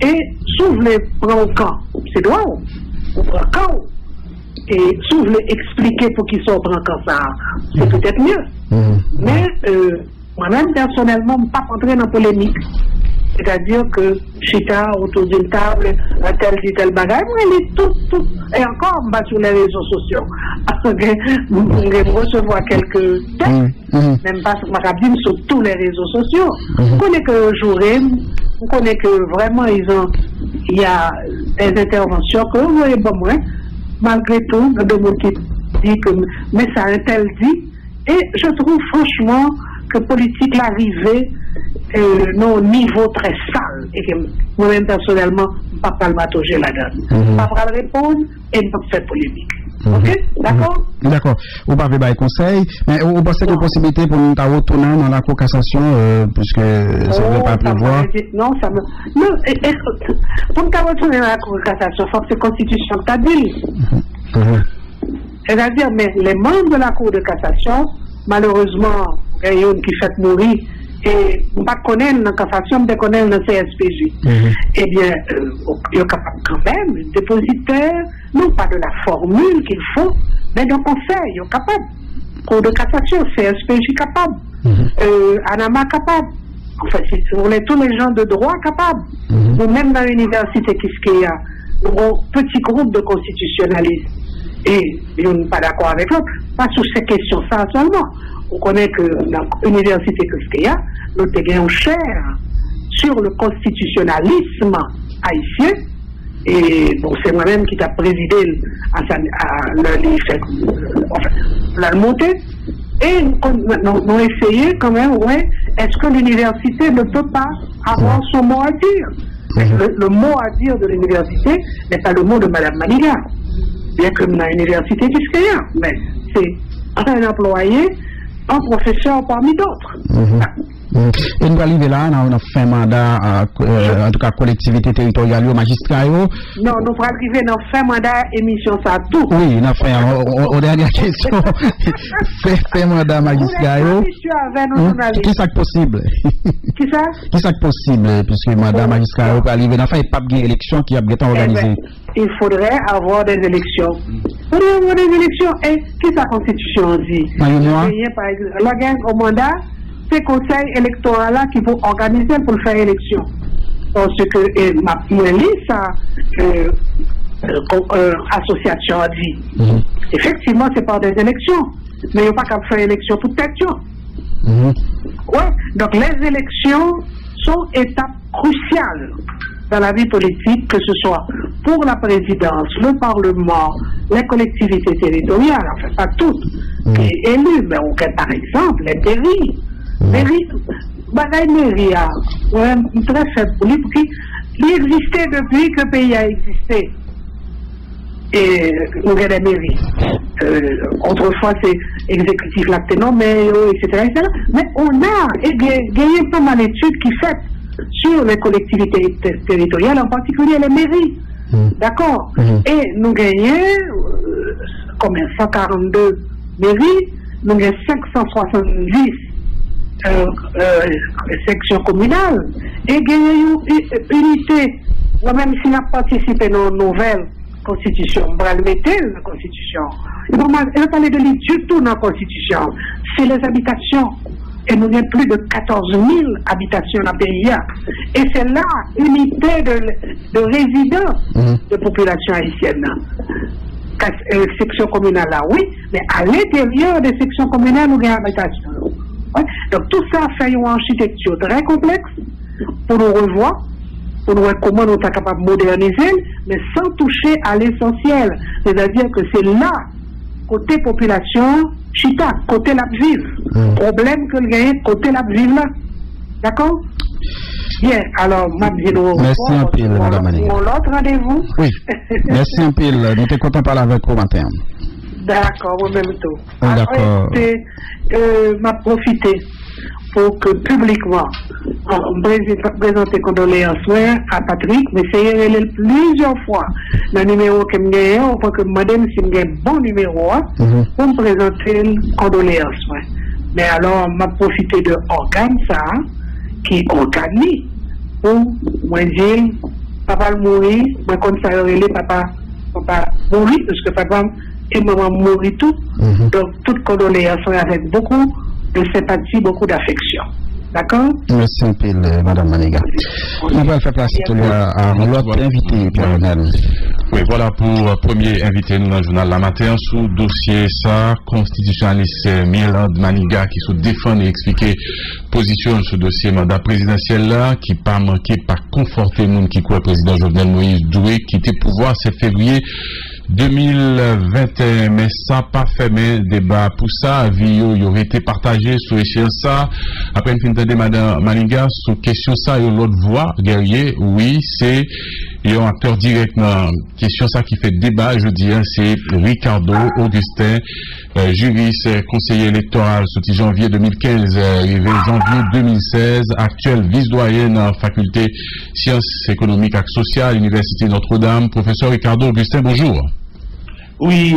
Et si vous voulez prendre un camp, c'est droit, vous prenez un camp. Et si vous voulez expliquer pour qu'ils soient prendre comme ça, c'est peut-être mieux. Mais moi-même, personnellement, je ne vais pas rentrer dans la polémique. C'est-à-dire que chita autour d'une table, un tel dit tel bagage, elle est tout. Et encore, on va sur les réseaux sociaux. Parce que je recevoir quelques textes, même pas sur ma cabine, sur tous les réseaux sociaux. On connaît que Jourem, on connaît que vraiment il y a des interventions que vous voyez pas moins. Malgré tout, il y a des gens qui disent que mais ça un tel dit. Et je trouve franchement que politique l'arrivée non niveau très sale. Et que moi-même personnellement, je ne peux pas le matouger là-dedans. Je ne peux pas le répondre et je ne peux pas faire polémique. Ok? D'accord? D'accord. Vous n'avez pas de conseil, mais vous pensez qu'il y a une possibilité pour nous retourner dans la Cour cassation, puisque ça ne veut pas prévoir? Non, ça me. Non, écoute, pour nous retourner dans la Cour cassation, il faut que c'est la Constitution qui t'a dit. C'est-à-dire, mais les membres de la Cour de cassation, malheureusement, il y a une qui fait mourir, et on ne connaît pas la cassation, on connaît le CSPJ. Eh bien, il est capable quand même, dépositaire, non pas de la formule qu'il faut, mais d'un conseil, il est capable. Cour de cassation, CSPJ capable, ANAMA capable. Enfin, si vous voulez, tous les gens de droit capables. Ou même dans l'université, qu'est-ce qu'il y a? Un petit groupe de constitutionnalistes. Et ils ne sont pas d'accord avec l'autre. Pas sur ces questions, ça seulement. On connaît que dans l'université, qu'est-ce qu'il y a? Nous avons cher sur le constitutionnalisme haïtien. Et bon, c'est moi-même qui t'a présidé à la montée. Et nous avons essayé quand même, ouais, est-ce que l'université ne peut pas avoir son mot à dire? Le mot à dire de l'université n'est pas le mot de Mme Maniga. Bien que dans l'université, qu'est-ce qu'il y a? Mais c'est un employé, un professeur parmi d'autres. Et nous arrivons là, on a fait un mandat, en tout cas, collectivité territoriale ou magistrat. Non, nous allons arriver dans fin mandat, émission, ça tout. Oui, on a fait, aux dernières questions, fait mandat magistrat. Qui ça possible? Qui ça? Qui ça possible, puisque mandat magistrat peut arriver dans pas de élection qui a été organisée. Il faudrait avoir des élections. Il faudrait avoir des élections. Et qui sa constitution dit? Par exemple, la gagne au mandat, c'est le conseil électoral là qui faut organiser pour faire élection. Parce que ma ça, association a dit. Effectivement, c'est par des élections. Mais il n'y a pas qu'à faire élection pour tête. Ouais. Donc les élections sont étapes cruciales dans la vie politique, que ce soit pour la présidence, le Parlement, les collectivités territoriales, enfin pas toutes, qui sont élues, mais aucun, par exemple, les mairies. Mairie, ouais, très faible pour lui, parce qu'il existait depuis que le pays a existé. Et nous avons des mairies. Autrefois, c'est exécutif, l'acte non, mais etc., etc. Mais on a gagné pas mal d'études qui sont faites sur les collectivités territoriales, en particulier les mairies. D'accord? Et nous gagnons combien? 142 mairies, nous gagnons 570 sections communales, et gagnons une unité. Moi-même, si n'a participé dans une nouvelle Constitution, on va le mettre dans la Constitution. Il ne va pas de lui du tout dans la Constitution. C'est les habitations. Et nous avons plus de 14 000 habitations dans le pays. Et c'est là, unité de résidents de population haïtienne. Section communale là, oui, mais à l'intérieur des sections communales, nous avons habitation. Ouais. Donc tout ça fait une architecture très complexe pour nous revoir, pour nous voir comment nous sommes capables de moderniser, mais sans toucher à l'essentiel. C'est-à-dire que c'est là, côté population, chita, côté la vive. Problème que le gagne, côté la vive là. D'accord? Bien, alors, merci un peu, Madame Maniga. L'autre rendez-vous? Oui. Merci un peu. Nous sommes contents de parler avec vous matin. D'accord, moi-même tout. D'accord. M'a profité pour que publiquement, présenter condoléances à Patrick, mais c'est plusieurs fois dans le numéro que je gagne, pour que madame, si je un bon numéro, pour me présenter condoléances. Mais alors, m'a profité de organe ça, qui organise pour moi dire, papa mourir, moi comme ça, papa mourir, parce que papa et maman mourir tout. Donc, toutes condoléances sont avec beaucoup de sympathie, beaucoup d'affection. D'accord? Merci un peu, Madame Maniga. On va faire place à l'autre invité, Pierre-Renal. Oui, voilà pour premier invité nous dans le journal La Matin sous dossier ça, constitutionnaliste Mylande Maniga qui se défend et expliquer position sur dossier mandat présidentiel là, qui pas manqué, pas conforté le monde qui croit le président Jovenel Moïse Doué, qui était pouvoir 7 février 2021, mais ça pas fait débat pour ça, il aurait été partagé sur échéance ça. Après une fin de Madame Maniga, sur question ça, il y a l'autre voix, guerrier, oui, c'est, il y a un acteur direct dans question ça qui fait débat, je dis, c'est Ricardo Augustin, juriste, conseiller électoral, sorti janvier 2015, arrivé janvier 2016, actuel vice-doyen en faculté sciences économiques et sociales, Université Notre-Dame. Professeur Ricardo Augustin, bonjour. Oui,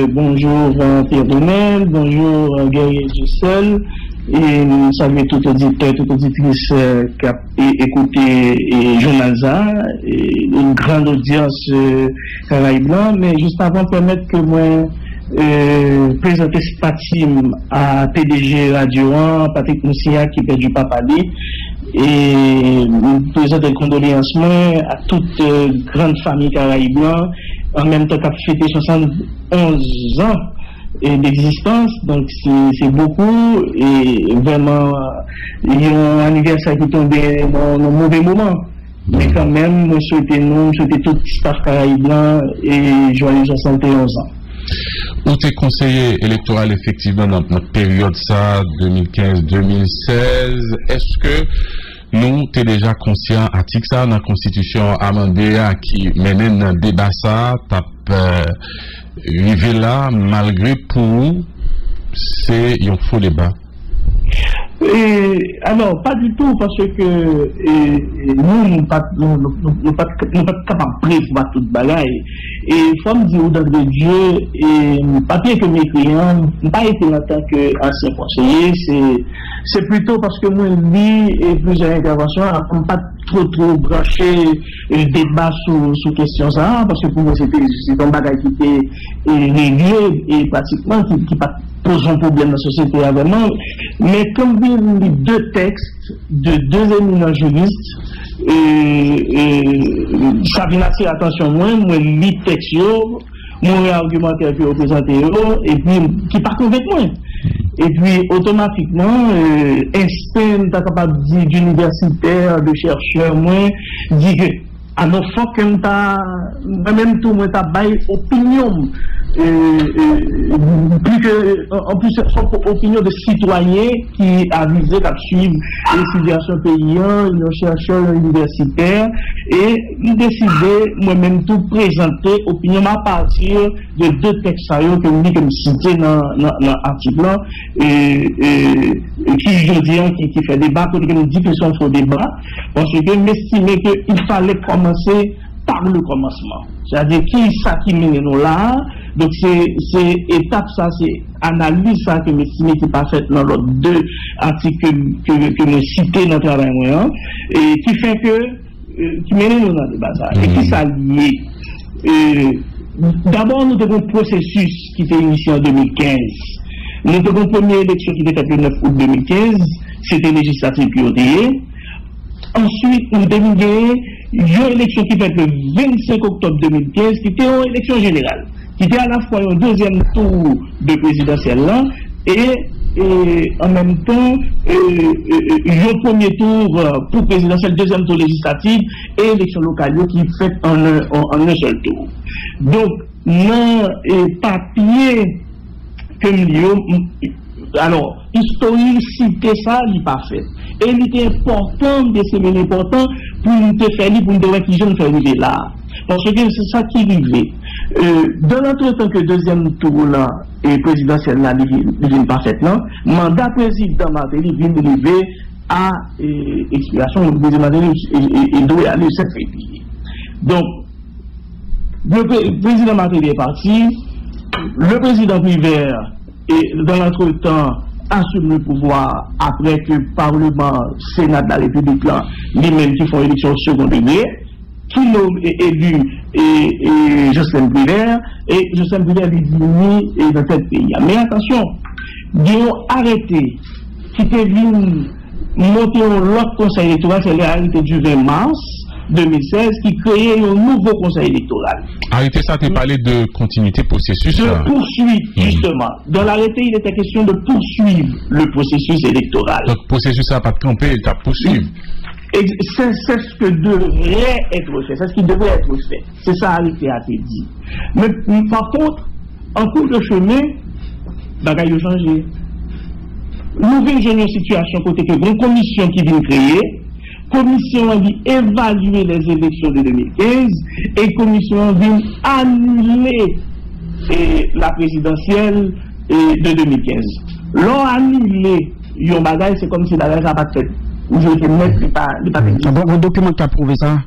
bonjour Pierre Domel, bonjour Guerrier Dussel, et nous saluons tout auditeur, toute auditrice qui a écouté Journal ZA, une grande audience Caraïbes Blanc, mais juste avant, permettre que moi présenter Spatim à PDG Radio 1, Patrick Moussia qui perd du Papali, et nous présenter condoléances à toute grande famille Caraïbes Blanc, en même temps qu'a fêté 71 ans d'existence, donc c'est beaucoup, et vraiment il y a un anniversaire qui tombé dans un mauvais moment, mais quand même nous souhaitons tout staff Caraïbes Blanc et joyeux 71 ans. Où t'es conseiller électoral effectivement dans notre période ça 2015-2016, est-ce que nous t'es déjà conscient à ça dans la constitution amendée qui mène un débat ça t'as arrivé là malgré pour c'est un faux débat? Alors, pas du tout, parce que nous ne pas capables de prévoir toute bagaille. Et il faut me dire, dans le Dieu, et papier que mes clients n'ont pas été en tant qu'ancien conseiller, c'est plutôt parce que moi, lis et plusieurs interventions, on pas trop branché le débat sur question ça, parce que pour moi, c'est un bagage qui était réglé et pratiquement qui pas pose un problème dans la société vraiment. Mais comme vous lit deux textes de deux éminents juristes, ça vient attirer l'attention moi lis texte, mon argumentaire qui est représenté, et puis qui part avec moi. Et puis automatiquement, instinct capable d'universitaire, de chercheur, moi, dit que Alors, faut que moi-même tout, moi, t'as bail opinion, plus que, en plus, son opinion de citoyens qui a visé à suivre les situations paysannes, les chercheurs universitaires, et décider, moi-même tout, présenter opinion à partir de deux textes que nous comme cité dans l'article, qui, je dis, qui fait débat, qui nous dit que c'est un faux débat, parce que m'estimer qu'il fallait commencer par le commencement. C'est-à-dire qui ça qui mène nous là. Donc c'est étape ça, c'est analyse ça que m'estime qui pas faite dans l'autre deux articles que nous cités dans le travail moyen et qui fait que qui mène nous dans le débat ça. Et qui ça lié. D'abord nous avons un processus qui était initié en 2015. Nous avons une première élection qui était faite le 9 août 2015, c'était législative priorité. Ensuite, nous avons une élection qui fait le 25 octobre 2015, qui était une élection générale, qui était à la fois un deuxième tour de présidentielle là, et en même temps, un premier tour pour présidentielle, deuxième tour législative, et élection locale qui fait en un seul tour. Donc, dans les papiers que nous alors, historicité ça, il n'est pas fait. Et il était important de se important pour nous faire pour nous dire qui nous fait arriver là. Parce que c'est ça qui arrivait. Dans l'entretemps que deuxième tour là, et présidentiel là, il vient pas fait là, mandat président Martelly vient arriver à expiration, le président Martelly doit aller le 7 février. Donc, le président Martelly est parti, le président Privert et dans l'entretemps assume le pouvoir après que le Parlement, Sénat de la République, lui-même qui font élection au second degré, qui nomme est élu et Jocelyn Privert, et Jocelyn Privert est venu dans tel pays. Mais attention, ils ont arrêté, qui était venu monter l'autre conseil électoral, c'est l'arrêté du 20 mars 2016 qui créait un nouveau conseil électoral. Arrêtez ça, tu as parlé de continuité processus. De poursuivre, justement. Dans l'arrêté, il était question de poursuivre le processus électoral. Donc, le processus n'a pas de camper, il t'a poursuivre. C'est ce que devrait être fait, c'est ce qui devrait être fait. C'est ça l'arrêté a été dit. Mais par contre, en cours de chemin, bagaille a changé. Nous venons une situation côté que une commission qui vient créer. Commission a dit évaluer les élections de 2015 et commission a dit annuler la présidentielle de 2015. L'on annulé yon bagay, c'est comme si la règle n'a pas fait. Ou je vais mettre, il pas fait. Donc, un document qui a prouvé ça?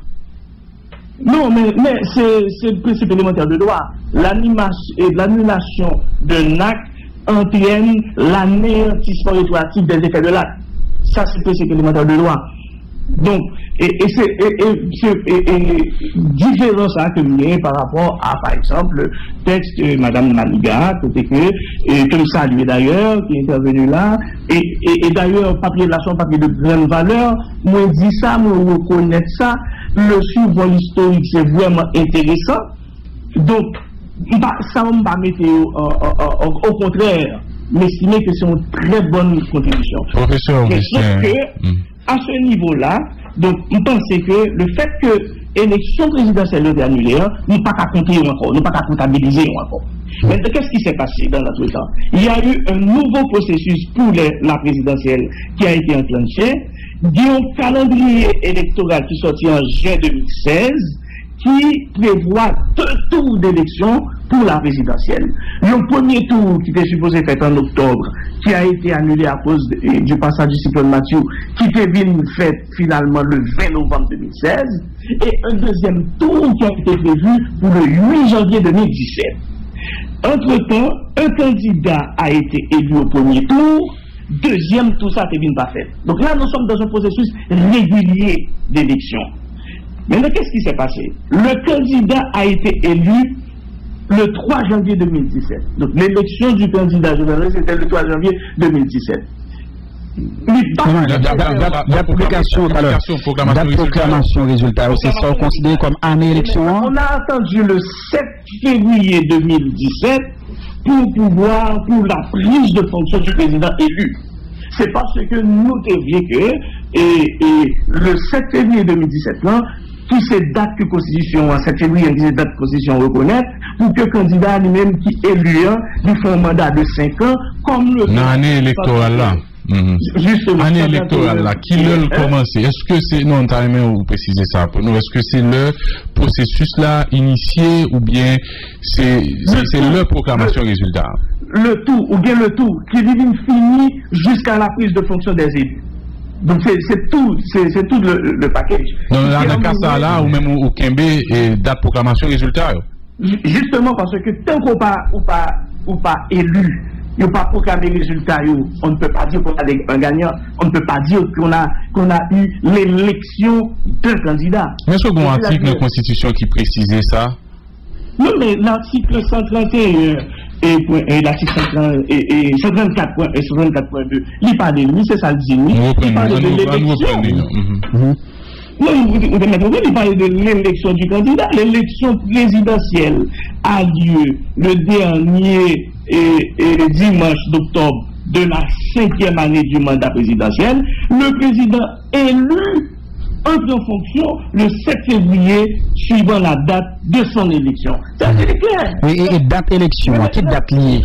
Non, mais c'est le principe élémentaire de droit. L'annulation d'un acte entraîne l'anéantissement rétroactif des effets de l'acte. Ça, c'est le principe élémentaire de droit. Donc, c'est différent ça que nous par rapport à, par exemple, le texte de Mme Maliga, côté que nous saluons d'ailleurs, qui est intervenu là, et d'ailleurs, papier de la chambre, papier de grande valeur, moi dit ça, moi reconnaître ça, le suivre l'historique, c'est vraiment intéressant. Donc, ça ne va pas mettre au contraire, mais estimer que c'est une très bonne contribution. Professeur Augustin. À ce niveau-là, donc, on pense que le fait que l'élection présidentielle est annulée, nous ne pas qu'à compter encore, nous ne pas qu'à comptabiliser encore. Mais qu'est-ce qui s'est passé dans notre temps? Il y a eu un nouveau processus pour la présidentielle qui a été enclenché. Il y a un calendrier électoral qui sortit en juin 2016 qui prévoit 2 tours d'élection pour la présidentielle. Le premier tour qui était supposé être en octobre, qui a été annulé à cause du passage du cyclone Mathieu, qui était fait finalement le 20 novembre 2016, et un deuxième tour qui a été prévu pour le 8 janvier 2017. Entre-temps, un candidat a été élu au premier tour, deuxième tour, ça n'est pas fait. Donc là, nous sommes dans un processus régulier d'élection. Maintenant, qu'est-ce qui s'est passé? Le candidat a été élu le 3 janvier 2017. Donc, l'élection du candidat journaliste, c'était le 3 janvier 2017. Proclamation résultat, c'est ça considéré comme année élection? On a attendu le 7 février 2017 pour la prise de fonction du président élu. C'est parce que nous devions que le 7 février 2017, là, toutes ces dates que la Constitution, en 7 février, ces dates que la Constitution reconnaît, pour que le candidat lui-même qui est élu, lui fait un mandat de 5 ans, comme le... Dans l'année électorale là. Justement. Année électorale là, qui veut commencer? Est-ce que c'est, non, t'as aimé vous préciser ça pour nous, est-ce que c'est le processus là initié ou bien c'est le proclamation résultat? Le tout, ou bien le tout, qui devient fini jusqu'à la prise de fonction des élus. Donc c'est tout le package. Dans le cas ça là, ou même au Kembe, et date proclamation résultat. Justement parce que tant qu'on pas élu, il n'y a pas proclamé résultat, on ne peut pas dire qu'on a un gagnant, on ne peut pas dire qu'on a eu l'élection d'un candidat. Mais est-ce qu'il y a un article de la Constitution qui précisait ça? Non, mais l'article 131 et l'article 134.1 et 134.2, il parle de lui, c'est ça le dit. Il parle de l'élection. Non, il parle de l'élection du candidat. L'élection présidentielle a lieu le dernier dimanche d'octobre de la 5e année du mandat présidentiel. Le président élu entre en fonction le 7 février suivant la date de son élection. Ça, c'est clair. Et date élection, quelle date liée?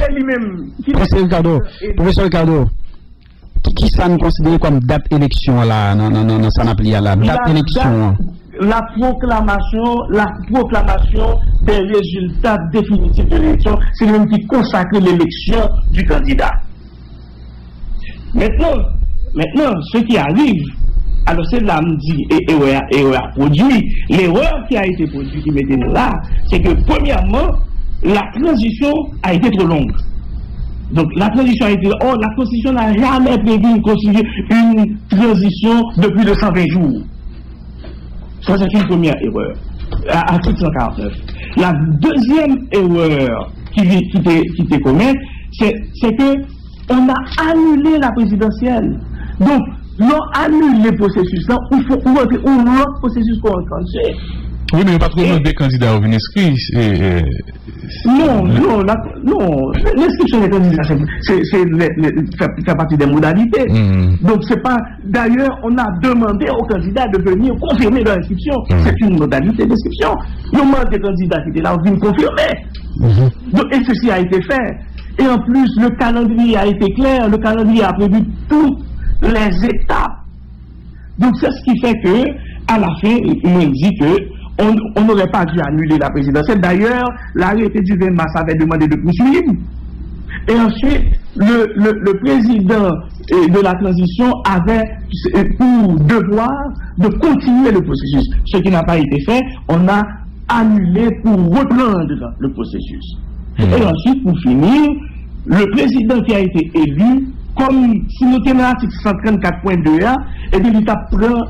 Professeur Ricardo, qui ça nous considère comme date élection là, non, ça n'a pas lié à la date élection? La proclamation des résultats définitifs de l'élection, c'est le même qui consacre l'élection du candidat. Maintenant, ce qui arrive, alors c'est là, me dit, et produit, l'erreur qui a été produite, qui mettait là, c'est que premièrement, la transition a été trop longue. Donc la transition a été, la Constitution n'a jamais prévu une transition de plus de 120 jours. Ça, c'est une première erreur. Article 149. La deuxième erreur qui était commise, c'est que on a annulé la présidentielle. Donc, l'on annule les processus là, il faut rentrer un autre processus qu'on enclenché. Oui, mais pas trop des candidats au inscrits. Non, l'inscription des candidats, fait partie des modalités. Donc, c'est pas. D'ailleurs, on a demandé aux candidats de venir confirmer leur inscription. C'est une modalité d'inscription. Il y a des candidats qui étaient là, viennent confirmer. Donc, et ceci a été fait. Et en plus, le calendrier a été clair, le calendrier a prévu toutes les étapes. Donc, c'est ce qui fait que, à la fin, il dit que on n'aurait pas dû annuler la présidentielle. D'ailleurs, l'arrêté du 20 mars avait demandé de poursuivre. Et ensuite, le président de la transition avait pour devoir de continuer le processus. Ce qui n'a pas été fait, on a annulé pour reprendre le processus. Et ensuite, pour finir, le président qui a été élu, comme si nous tenons l'article 134.2a, et bien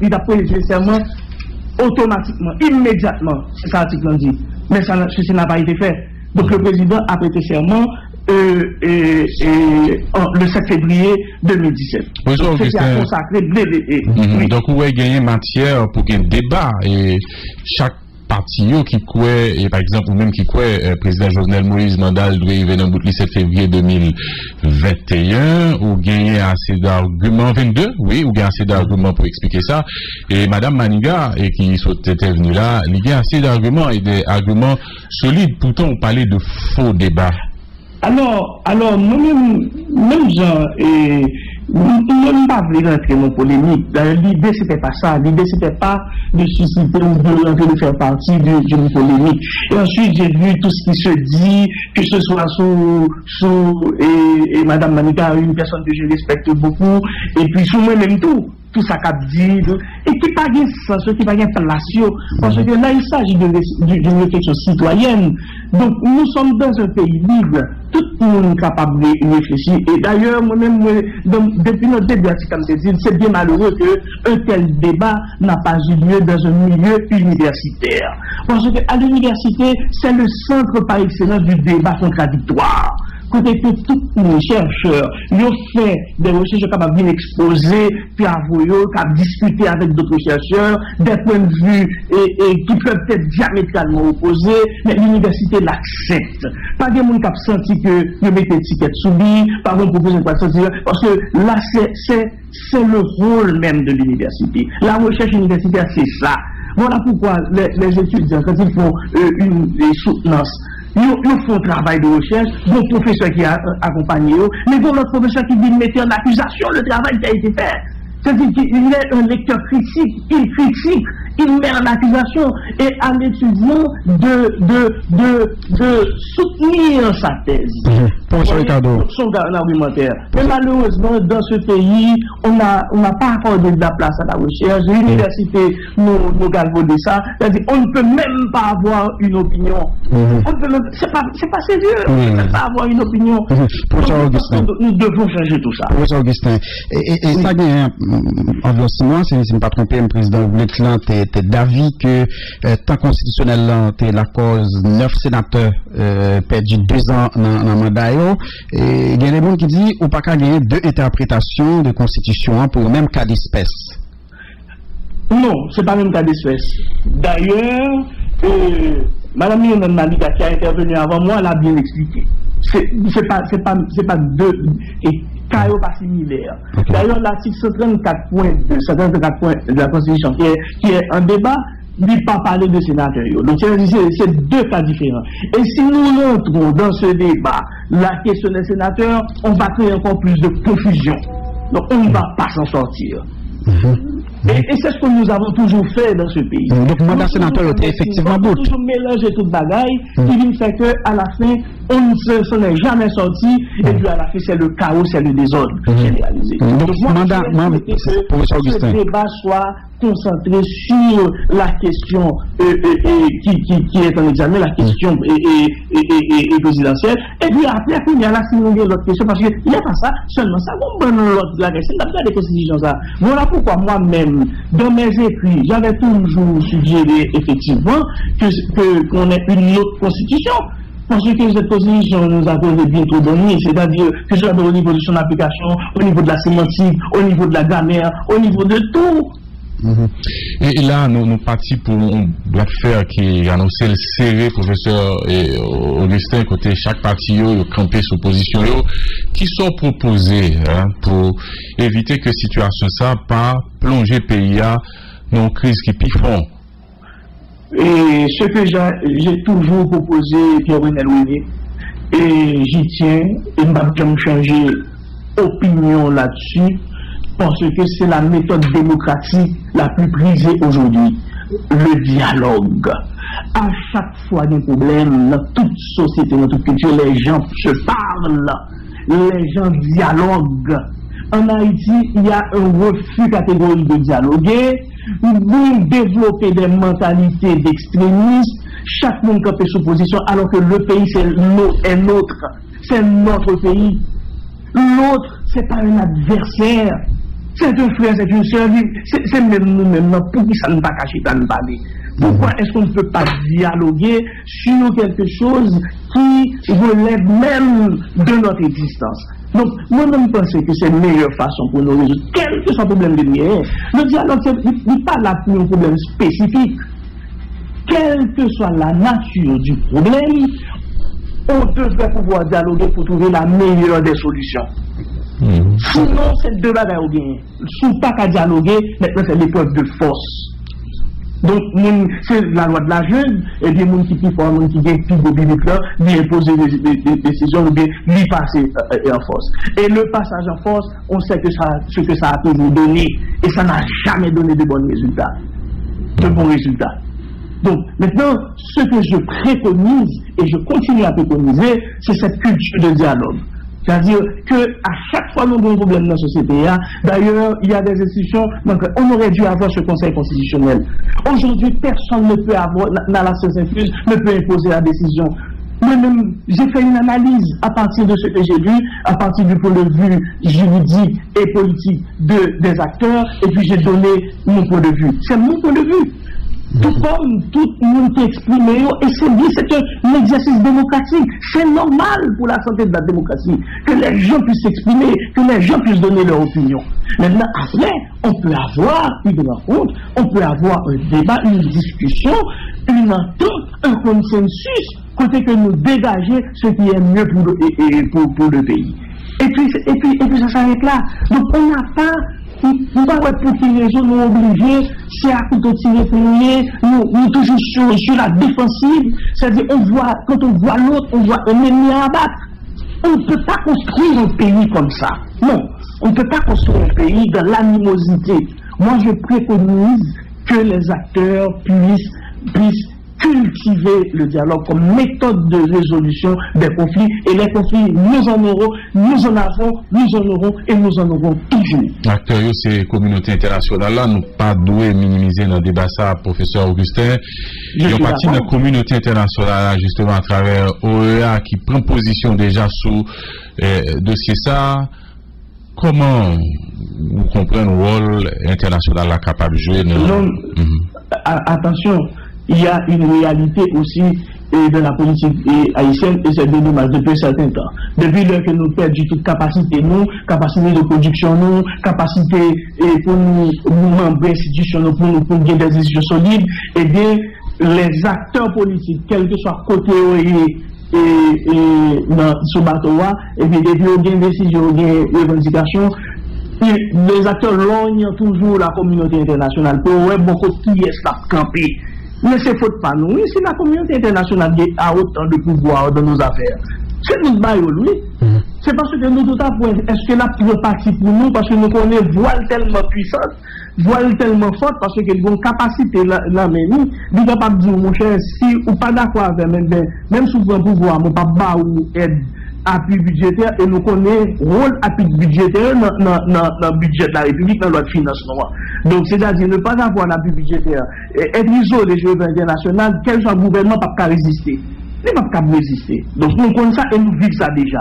il a pris nécessairement automatiquement, immédiatement, c'est ça l'article dit. Mais ceci n'a pas été fait. Donc le président a prêté serment le 7 février 2017. C'était à consacrer BDE. Donc vous avez gagné matière pour qu'il y ait un débat et chaque parti qui croit, et par exemple, ou même qui croit, président Jovenel Moïse Mandal doit arriver dans le 7 février 2021, ou gagner assez d'arguments, 22, oui, ou gagner assez d'arguments pour expliquer ça. Et Madame Maniga, et qui était venue là, il y a assez d'arguments et des arguments solides. Pourtant, on parlait de faux débats. Alors, même gens, nous ne pas voulu rentrer dans la polémique. L'idée, c'était pas ça. L'idée, c'était pas de susciter ou de faire partie d'une polémique. Et ensuite, j'ai vu tout ce qui se dit, que ce soit et Madame Manika, une personne que je respecte beaucoup, et puis sous moi-même tout ça qu'a dit, et qui pas de sens, qui pas de place, parce que là, il s'agit d'une réflexion citoyenne. Donc, nous sommes dans un pays libre, tout le monde est capable de réfléchir, et d'ailleurs, moi-même, depuis notre début, c'est bien malheureux qu'un tel débat n'a pas eu lieu dans un milieu universitaire. Parce qu'à l'université, c'est le centre par excellence du débat contradictoire. Côté que tous les chercheurs, ils ont fait des recherches capables d'exposer, puis capables de discuter avec d'autres chercheurs, des points de vue qui peuvent être diamétralement opposés, mais l'université l'accepte. Pas de monde qui a senti que vous mettez étiquette sous lui, pas de proposer quoi sentir, parce que là, c'est le rôle même de l'université. La recherche universitaire, c'est ça. Voilà pourquoi les étudiants, quand ils font une soutenance, ils font un travail de recherche, bon professeur qui a accompagné eux, mais bon l'autre professeur qui dit mettre en accusation le travail qui a été fait. C'est-à-dire qu'il est un lecteur critique, il critique, il met en accusation et à l'étudiant de soutenir sa thèse. Professeur Ricardo. Son argumentaire. Mais malheureusement, dans ce pays, on n'a pas accordé de la place à la recherche. L'université nous galvaude ça. C'est-à-dire on ne peut même pas avoir une opinion. C'est pas sérieux. On ne peut pas avoir une opinion. Professeur Augustin. Nous devons changer tout ça. Professeur Augustin. Et ça gagne environ 6 mois, si je ne me pas trompé, le président Bouletlan était d'avis que tant constitutionnel était la cause 9 sénateurs perdu 2 ans dans le mandat. Et il y a des gens qui disent ou pas qu'à gagner 2 interprétations de constitution pour le même cas d'espèce. Non, c'est pas le même cas d'espèce. D'ailleurs, Madame Lionel Malika qui a intervenu avant moi l'a bien expliqué. C'est pas 2 cas pas similaires. Okay. D'ailleurs, l'article 134.2, 134 de la Constitution qui est en débat, ne pas parler de sénateurs. Donc, c'est 2 cas différents. Et si nous entrons dans ce débat, la question des sénateurs, on va créer encore plus de confusion. Donc, on ne va pas s'en sortir. Et c'est ce que nous avons toujours fait dans ce pays. Donc, le mandat sénateur était effectivement beau. On a toujours mélangé toute bagaille, qui vient faire qu'à la fin, on ne s'en est jamais sorti, et puis à la fin, c'est le chaos, c'est le désordre généralisé. Donc, mandat, ce débat soit concentré sur la question qui est en examen, la question présidentielle, et puis après, il y a la l'autre question, parce qu'il n'y a pas ça, seulement ça, on donne l'autre la question, on n'a pas des constitutions ça. Voilà pourquoi moi-même, dans mes écrits, j'avais toujours suggéré effectivement qu'on ait une autre constitution. Parce que cette constitution nous a posé bien trop donné, c'est-à-dire que ce soit au niveau de son application, au niveau de la sémantique, au niveau de la grammaire, au niveau de tout. Et là, nous partons pour un bloc fer qui annonçait le serré, professeur Augustin, côté chaque parti, camper sous position, qui sont proposés pour éviter que situation ça pas plonger le pays dans une crise qui pifont. Et ce que j'ai toujours proposé, Pierre-Renel Ouéné, et j'y tiens, et je ne vais pas changer opinion là-dessus, parce que c'est la méthode démocratique la plus prisée aujourd'hui, le dialogue. À chaque fois des problèmes, dans toute société, dans toute culture, les gens se parlent, les gens dialoguent. En Haïti, il y a un refus catégorique de dialoguer. Vous développez des mentalités d'extrémistes, chaque monde campe sous position, alors que le pays est nôtre, c'est notre pays. L'autre, c'est pas un adversaire, c'est un frère, c'est une soeur, c'est même nous-mêmes, pour qui ça ne va cacher, ça ne parler. Pourquoi est-ce qu'on ne peut pas dialoguer sur quelque chose qui relève même de notre existence? Donc, moi-même pense que c'est la meilleure façon pour nous résoudre quel que soit le problème de l'IR. Le dialogue, n'est pas là pour un problème spécifique. Quelle que soit la nature du problème, on devrait pouvoir dialoguer pour trouver la meilleure des solutions. Sinon, c'est 2 bagages au gain. Si on n'a pas qu'à dialoguer, maintenant c'est l'épreuve de force. Donc, c'est la loi de la jeune, et bien, les gens qui font, les gens qui gagnent plus de biblique là, lui imposer des décisions, ou bien lui passer en force. Et le passage en force, on sait que ce que ça a toujours donné, et ça n'a jamais donné de bons résultats. De bons résultats. Donc, maintenant, ce que je préconise, et je continue à préconiser, c'est cette culture de dialogue. C'est-à-dire qu'à chaque fois nous avons un problème dans la société, d'ailleurs, il y a des institutions, donc on aurait dû avoir ce conseil constitutionnel. Aujourd'hui, personne ne peut avoir, dans la société infuse, ne peut imposer la décision. Moi-même, j'ai fait une analyse à partir de ce que j'ai lu, à partir du point de vue juridique et politique des acteurs, et puis j'ai donné mon point de vue. C'est mon point de vue. Tout comme tout le monde peut exprimer, et c'est bien, c'est un exercice démocratique. C'est normal pour la santé de la démocratie que les gens puissent s'exprimer, que les gens puissent donner leur opinion. Maintenant, après, on peut avoir une rencontre, on peut avoir un débat, une discussion, une entente, un consensus, côté que nous dégager ce qui est mieux pour le pays. Et puis ça s'arrête là. Donc on n'a pas Nous ne pouvons pas pour quelle raison nous obliger, c'est à couteau tiré pour nous toujours sur la défensive, c'est-à-dire quand on voit l'autre, on voit un ennemi à abattre. On ne peut pas construire un pays comme ça. Non, on ne peut pas construire un pays dans l'animosité. Moi, je préconise que les acteurs puissent cultiver le dialogue comme méthode de résolution des conflits. Et les conflits, nous en aurons, nous en avons, nous en aurons et nous en aurons toujours. Acteurs, c'est la communauté internationale. Là, nous pas doué minimiser dans le débat ça, professeur Augustin. Il y a partie de la communauté internationale, justement, à travers OEA, qui prend position déjà sous dossier ça. Comment vous comprenez le rôle international là capable de jouer non, attention, il y a une réalité aussi de la politique haïtienne et c'est dommage depuis un certain temps. Depuis lors que nous perdons toute capacité, capacité de production, capacité pour nous membres institutionnels, pour gagner des institutions solides, et bien les acteurs politiques, quel que soit côté et dans ce bateau-là, et puis depuis on gagne décision, on gagne revendication, les acteurs lognent toujours la communauté internationale pour voir beaucoup qui est là campé. Mais c'est faute pas nous. Si la communauté internationale a autant de pouvoir dans nos affaires, c'est nous baillons lui. C'est parce que nous tout à point, est-ce que la plus partie pour nous, parce que nous connaissons voile tellement puissante, voile tellement forte, parce que nous avons capacité là même, nous ne pouvons pas dire, mon cher, si ou pas d'accord avec même sous un pouvoir, mon papa ou aide appui budgétaire, et nous connaissons rôle appui budgétaire dans le budget de la République, dans notre financement. Donc, c'est-à-dire ne pas avoir l'appui budgétaire, être isolé des jeux internationaux, quel soit le gouvernement, pas résister. Il ne peut pas résister. Donc, nous connaissons ça et nous vivons ça déjà.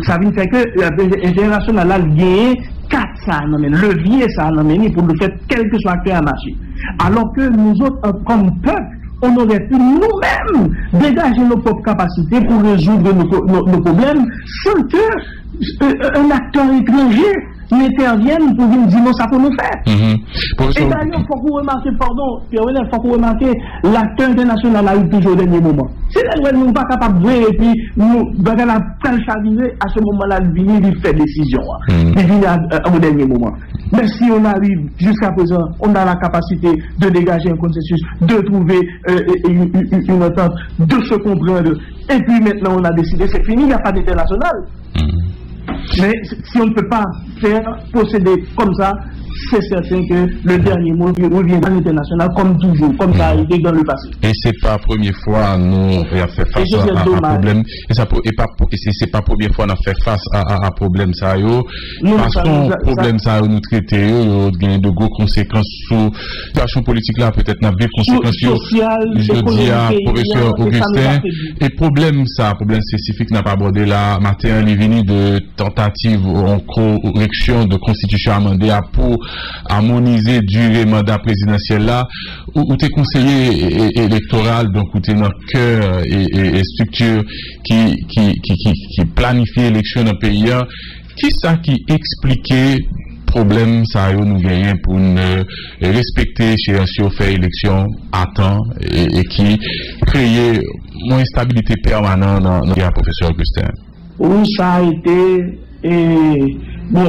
Ça veut dire que l'international a gagné 4 ça, levier ça, pour le faire quel que soit acteur à marché. Alors que nous autres, comme peuple, on aurait pu nous-mêmes dégager nos propres capacités pour résoudre nos problèmes sans qu'un acteur étranger n'intervienne pour nous dire non, ça peut nous faire. Et d'ailleurs, il faut que vous remarquez, il faut que vous remarquez, l'acteur international a eu toujours au dernier moment. Si nous ne sommes pas capables de voir et puis nous, dans la calchariser, à ce moment-là, il fait décision. Il vient au dernier moment. Mais si on arrive jusqu'à présent, on a la capacité de dégager un consensus, de trouver une entente, de se comprendre. Et puis maintenant, on a décidé, c'est fini, il n'y a pas d'international. Mais si on ne peut pas procéder comme ça, c'est certain que le dernier mot revient à l'international comme toujours, comme ça a été dans le passé. Et c'est pas la première fois nous avons fait face à un problème. Et c'est pas la première fois qu'on a fait face à un problème ça. Façon problème ça nous traiter, il y a de gros conséquences sur la situation politique là, peut-être n'a des conséquences sociales. Je dis à professeur Augustin. Et problème spécifique n'a pas abordé là, matin, il est venu de tentative en correction de constitution amendée pour harmoniser durée mandat présidentiel là, ou tes conseillers électoraux, donc ou tes dans cœur et structure qui planifie l'élection dans le pays, qui ça qui expliquait problème ça nous gagnons pour ne respecter chez un fait élection à temps et qui créait une instabilité permanente dans le professeur Augustin. Oui, ça a été bon,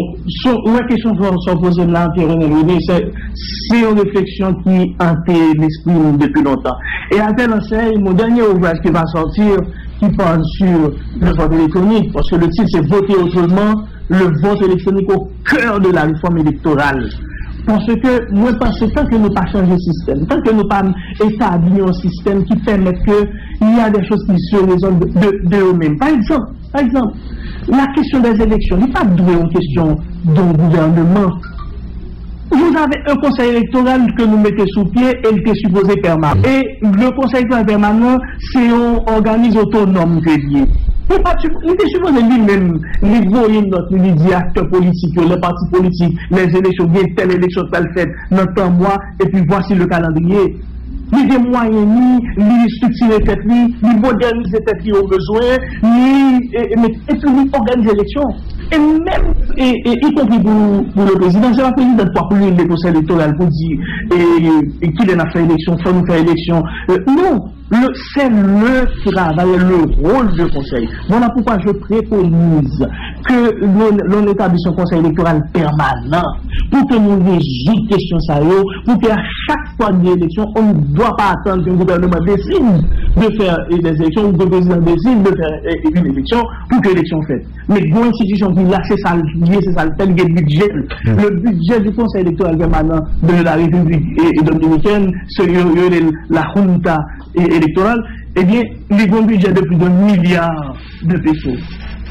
une question qu'on se pose là, c'est une réflexion qui hante l'esprit depuis longtemps. Et à tel enseigne, mon dernier ouvrage qui va sortir, qui parle sur le vote électronique, parce que le titre c'est Voter autrement, le vote électronique au cœur de la réforme électorale. Parce que, moi, parce que tant que nous pas changé le système, tant que nous pas établi un système qui permet qu'il y a des choses qui se résolvent de eux-mêmes. Par exemple, la question des élections n'est pas une question d'un gouvernement. Vous avez un conseil électoral que nous mettons sous pied et il est supposé permanent. Et le conseil électoral permanent, c'est un organisme autonome que lié. Il est supposé lui-même, il voit notre acteurs politiques, les partis politiques, les élections, bien telle élection, telle fête, notre mois, et puis voici le calendrier. Il y a des moyens, ni structurer tête, ni moderniser tête qui ont besoin, et puis organiser l'élection. Et même, y compris pour le président, c'est la présidente pour lui le conseil électoral pour dire qu'il a fait élection, faut nous faire élection. Non. c'est le travail, le rôle du conseil. Voilà pourquoi je préconise que l'on établisse un conseil électoral permanent pour que nous résoudre questions sérieuses, pour qu'à chaque fois d'une élection, on ne doit pas attendre qu'un gouvernement décide de faire des élections ou que le président décide de faire une élection pour que l'élection soit faite. Mais une institution qui là, c'est ça le fait, le budget. Le budget du conseil électoral permanent de la République dominicaine, c'est la junta électorale, eh bien, il y a un budget de plus de 1 milliard de pesos.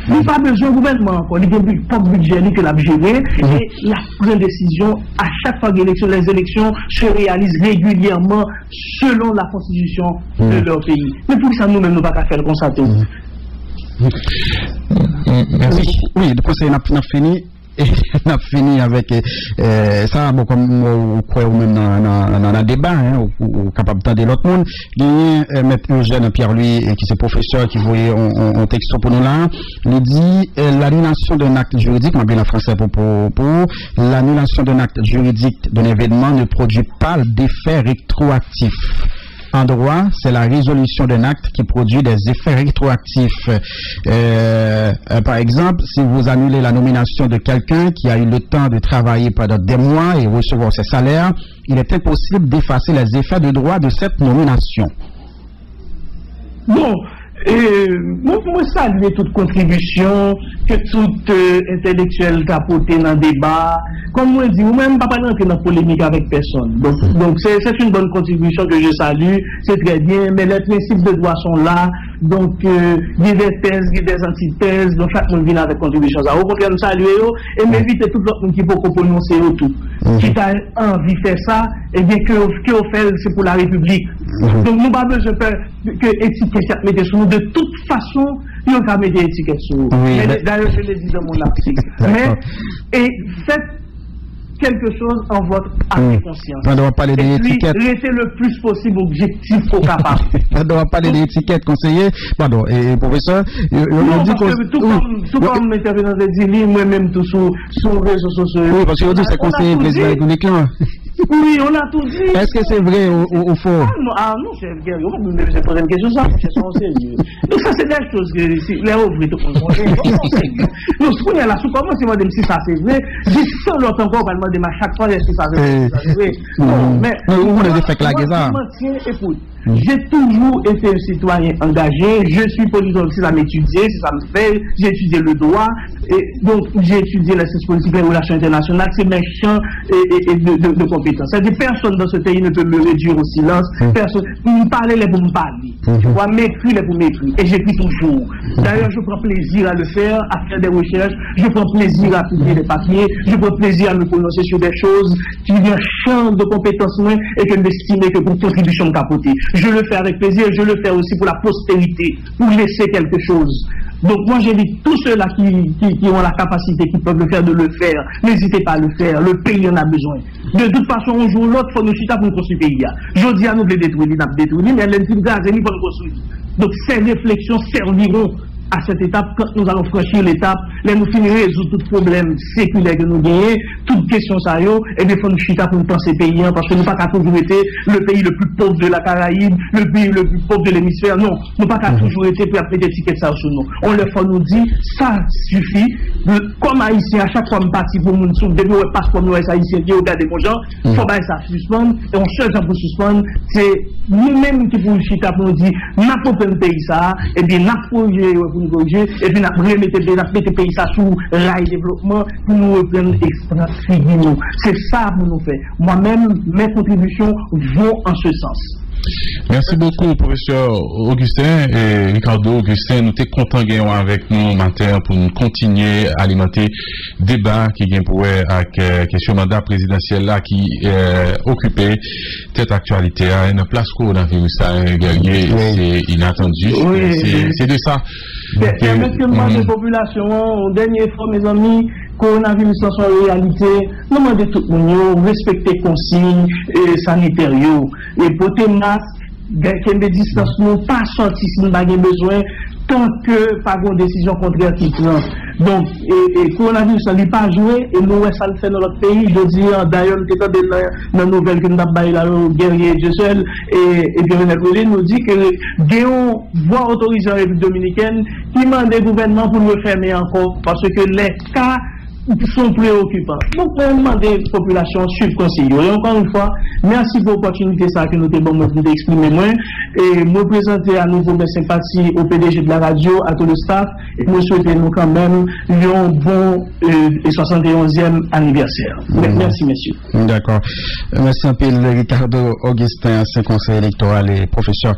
Il n'y a pas besoin de gouvernement encore, il y a un budget que l'a géré et la prise de décision à chaque fois que les élections se réalisent régulièrement selon la constitution de leur pays. Mais pour ça, nous-mêmes, nous ne pouvons pas faire le constater. Merci. Oui, le conseil n'a fini. Et on a fini avec ça, bon, comme on croit même dans le débat, hein, ou capable de l'autre monde. Il y a M. Eugène Pierre-Louis, qui est professeur, qui voyait un texte pour nous là. Il dit l'annulation d'un acte juridique, on a bien en français pour l'annulation d'un acte juridique d'un événement ne produit pas d'effet rétroactif. En droit, c'est la résolution d'un acte qui produit des effets rétroactifs. Par exemple, si vous annulez la nomination de quelqu'un qui a eu le temps de travailler pendant des mois et recevoir ses salaires, il est impossible d'effacer les effets de droit de cette nomination. Bon, moi saluer toute contribution que tout intellectuel t'a porté dans le débat. Comme moi dit, ou même pas rentrer dans la polémique avec personne. Donc c'est une bonne contribution que je salue, c'est très bien, mais les principes de droit sont là. Donc il y a des thèses, il y a des antithèses, donc chaque monde vient avec contribution. Au contraire, nous saluer et m'éviter tout l'autre monde qui peut prononcer tout. Si tu as envie de faire ça, et bien que on fait, c'est pour la République. Donc nous pas besoin que étiquette mettez sur nous. De toute façon, il y a mettre des étiquettes sur nous. D'ailleurs, je l'ai dit dans mon article. Mais faites quelque chose en votre âme et conscience. On doit parler d'étiquette. Restez le plus possible objectif au capable. On doit parler d'étiquette, conseiller. Pardon, et professeur, on dit tout comme m'intervenant de dire, moi-même, tout sur les réseaux sociaux. Oui, parce que c'est conseiller président économique là. Oui, on a tout dit. Est-ce que c'est vrai ou faux? Ah non, c'est vrai. Je pose une question, ça, c'est son sérieux. Donc ça, c'est des choses que les ouvriers tout le monde. Nous, ce qu'on est là, comment c'est moi de me dire si ça c'est vrai, j'ai sans l'autre encore, on va demander à chaque fois est-ce que ça c'est vrai. Non, mais on a fait claquer ça. Écoute, j'ai toujours été un citoyen engagé, je suis politologue, si ça m'étudier, si ça me fait, j'ai étudié le droit, et donc j'ai étudié la science politique, les relations internationales, c'est mes champs de compétences. C'est-à-dire personne dans ce pays ne peut me réduire au silence, personne, pour me parler, les pour me parler, tu vois, m'écrire, les pour m'écrire, et j'écris toujours. D'ailleurs, je prends plaisir à le faire, à faire des recherches, je prends plaisir à publier des papiers, je prends plaisir à me prononcer sur des choses qui viennent champ de compétences moins et que m'estimer que pour contribution de capoter. Je le fais avec plaisir, je le fais aussi pour la postérité, pour laisser quelque chose. Donc moi j'invite tous ceux-là qui ont la capacité, qui peuvent le faire, de le faire. N'hésitez pas à le faire, le pays en a besoin. De toute façon, un jour ou l'autre, il faut nous chuter pour construire le pays. Je dis à nous de détruire, nous avons détruit, mais l'intime gaz, il faut nous construire. Donc ces réflexions serviront à cette étape, quand nous allons franchir l'étape, là nous finirons résoudre tout problème séculaire que nous gagnons, toute question ça y est, et il faut nous chuter pour nous penser paysan, parce que nous pas qu'à toujours été le pays le plus pauvre de la Caraïbe, le pays le plus pauvre de l'hémisphère, non, nous pas qu'à toujours été pour appeler des tickets ça sur nous. On leur faut nous dire, ça suffit, comme haïtien, à chaque fois nous parti pour nous souffrir, depuis on passe comme nous haïtiens, qui regardez mon genre, faut pas ça suspendre, et on seul temps pour suspendre, c'est nous-mêmes qui pour chuter pour nous dire, n'a pas un pays ça, et bien n'a pas et puis nous remettons le pays ça sous rail développement pour nous reprendre extra. C'est ça pour nous faire. Moi-même, mes contributions vont en ce sens. Merci beaucoup, professeur Augustin et Ricardo Augustin. Nous sommes contents de avec nous matin pour nous continuer à alimenter le débat qui vient pour avec question mandat présidentiel là qui occupait cette actualité à une place coronavirus guerrier, c'est inattendu. C'est de ça. Permettez-moi de population, au dernier fois, mes amis, coronavirus en réalité, nous demandons tout le monde, respecter les consignes sanitaires, et porter masque, garder des distances, nous pas sortir si nous n'avons pas besoin, tant que pas de décision contraire qui prend. Donc, et coronavirus, ça n'est pas joué, et nous, ça le fait dans notre pays. Je dis, d'ailleurs, nous sommes dans la nouvelle que nous avons baillé là, guerrier Dieu seul, et puis René nous dit que Guéon voit autoriser la République dominicaine qui demande le gouvernement pour le fermer encore, parce que les cas sont préoccupants. Donc, on demande des populations suivre conseil. Et encore une fois, merci pour l'opportunité ça que nous avons d'exprimer moins. Et me présenter à nouveau mes sympathies au PDG de la radio, à tout le staff, et me souhaiter nous quand même un bon et 71e anniversaire. Merci, messieurs. D'accord. Merci un peu, Ricardo Augustin, ancien conseiller électoral et professeur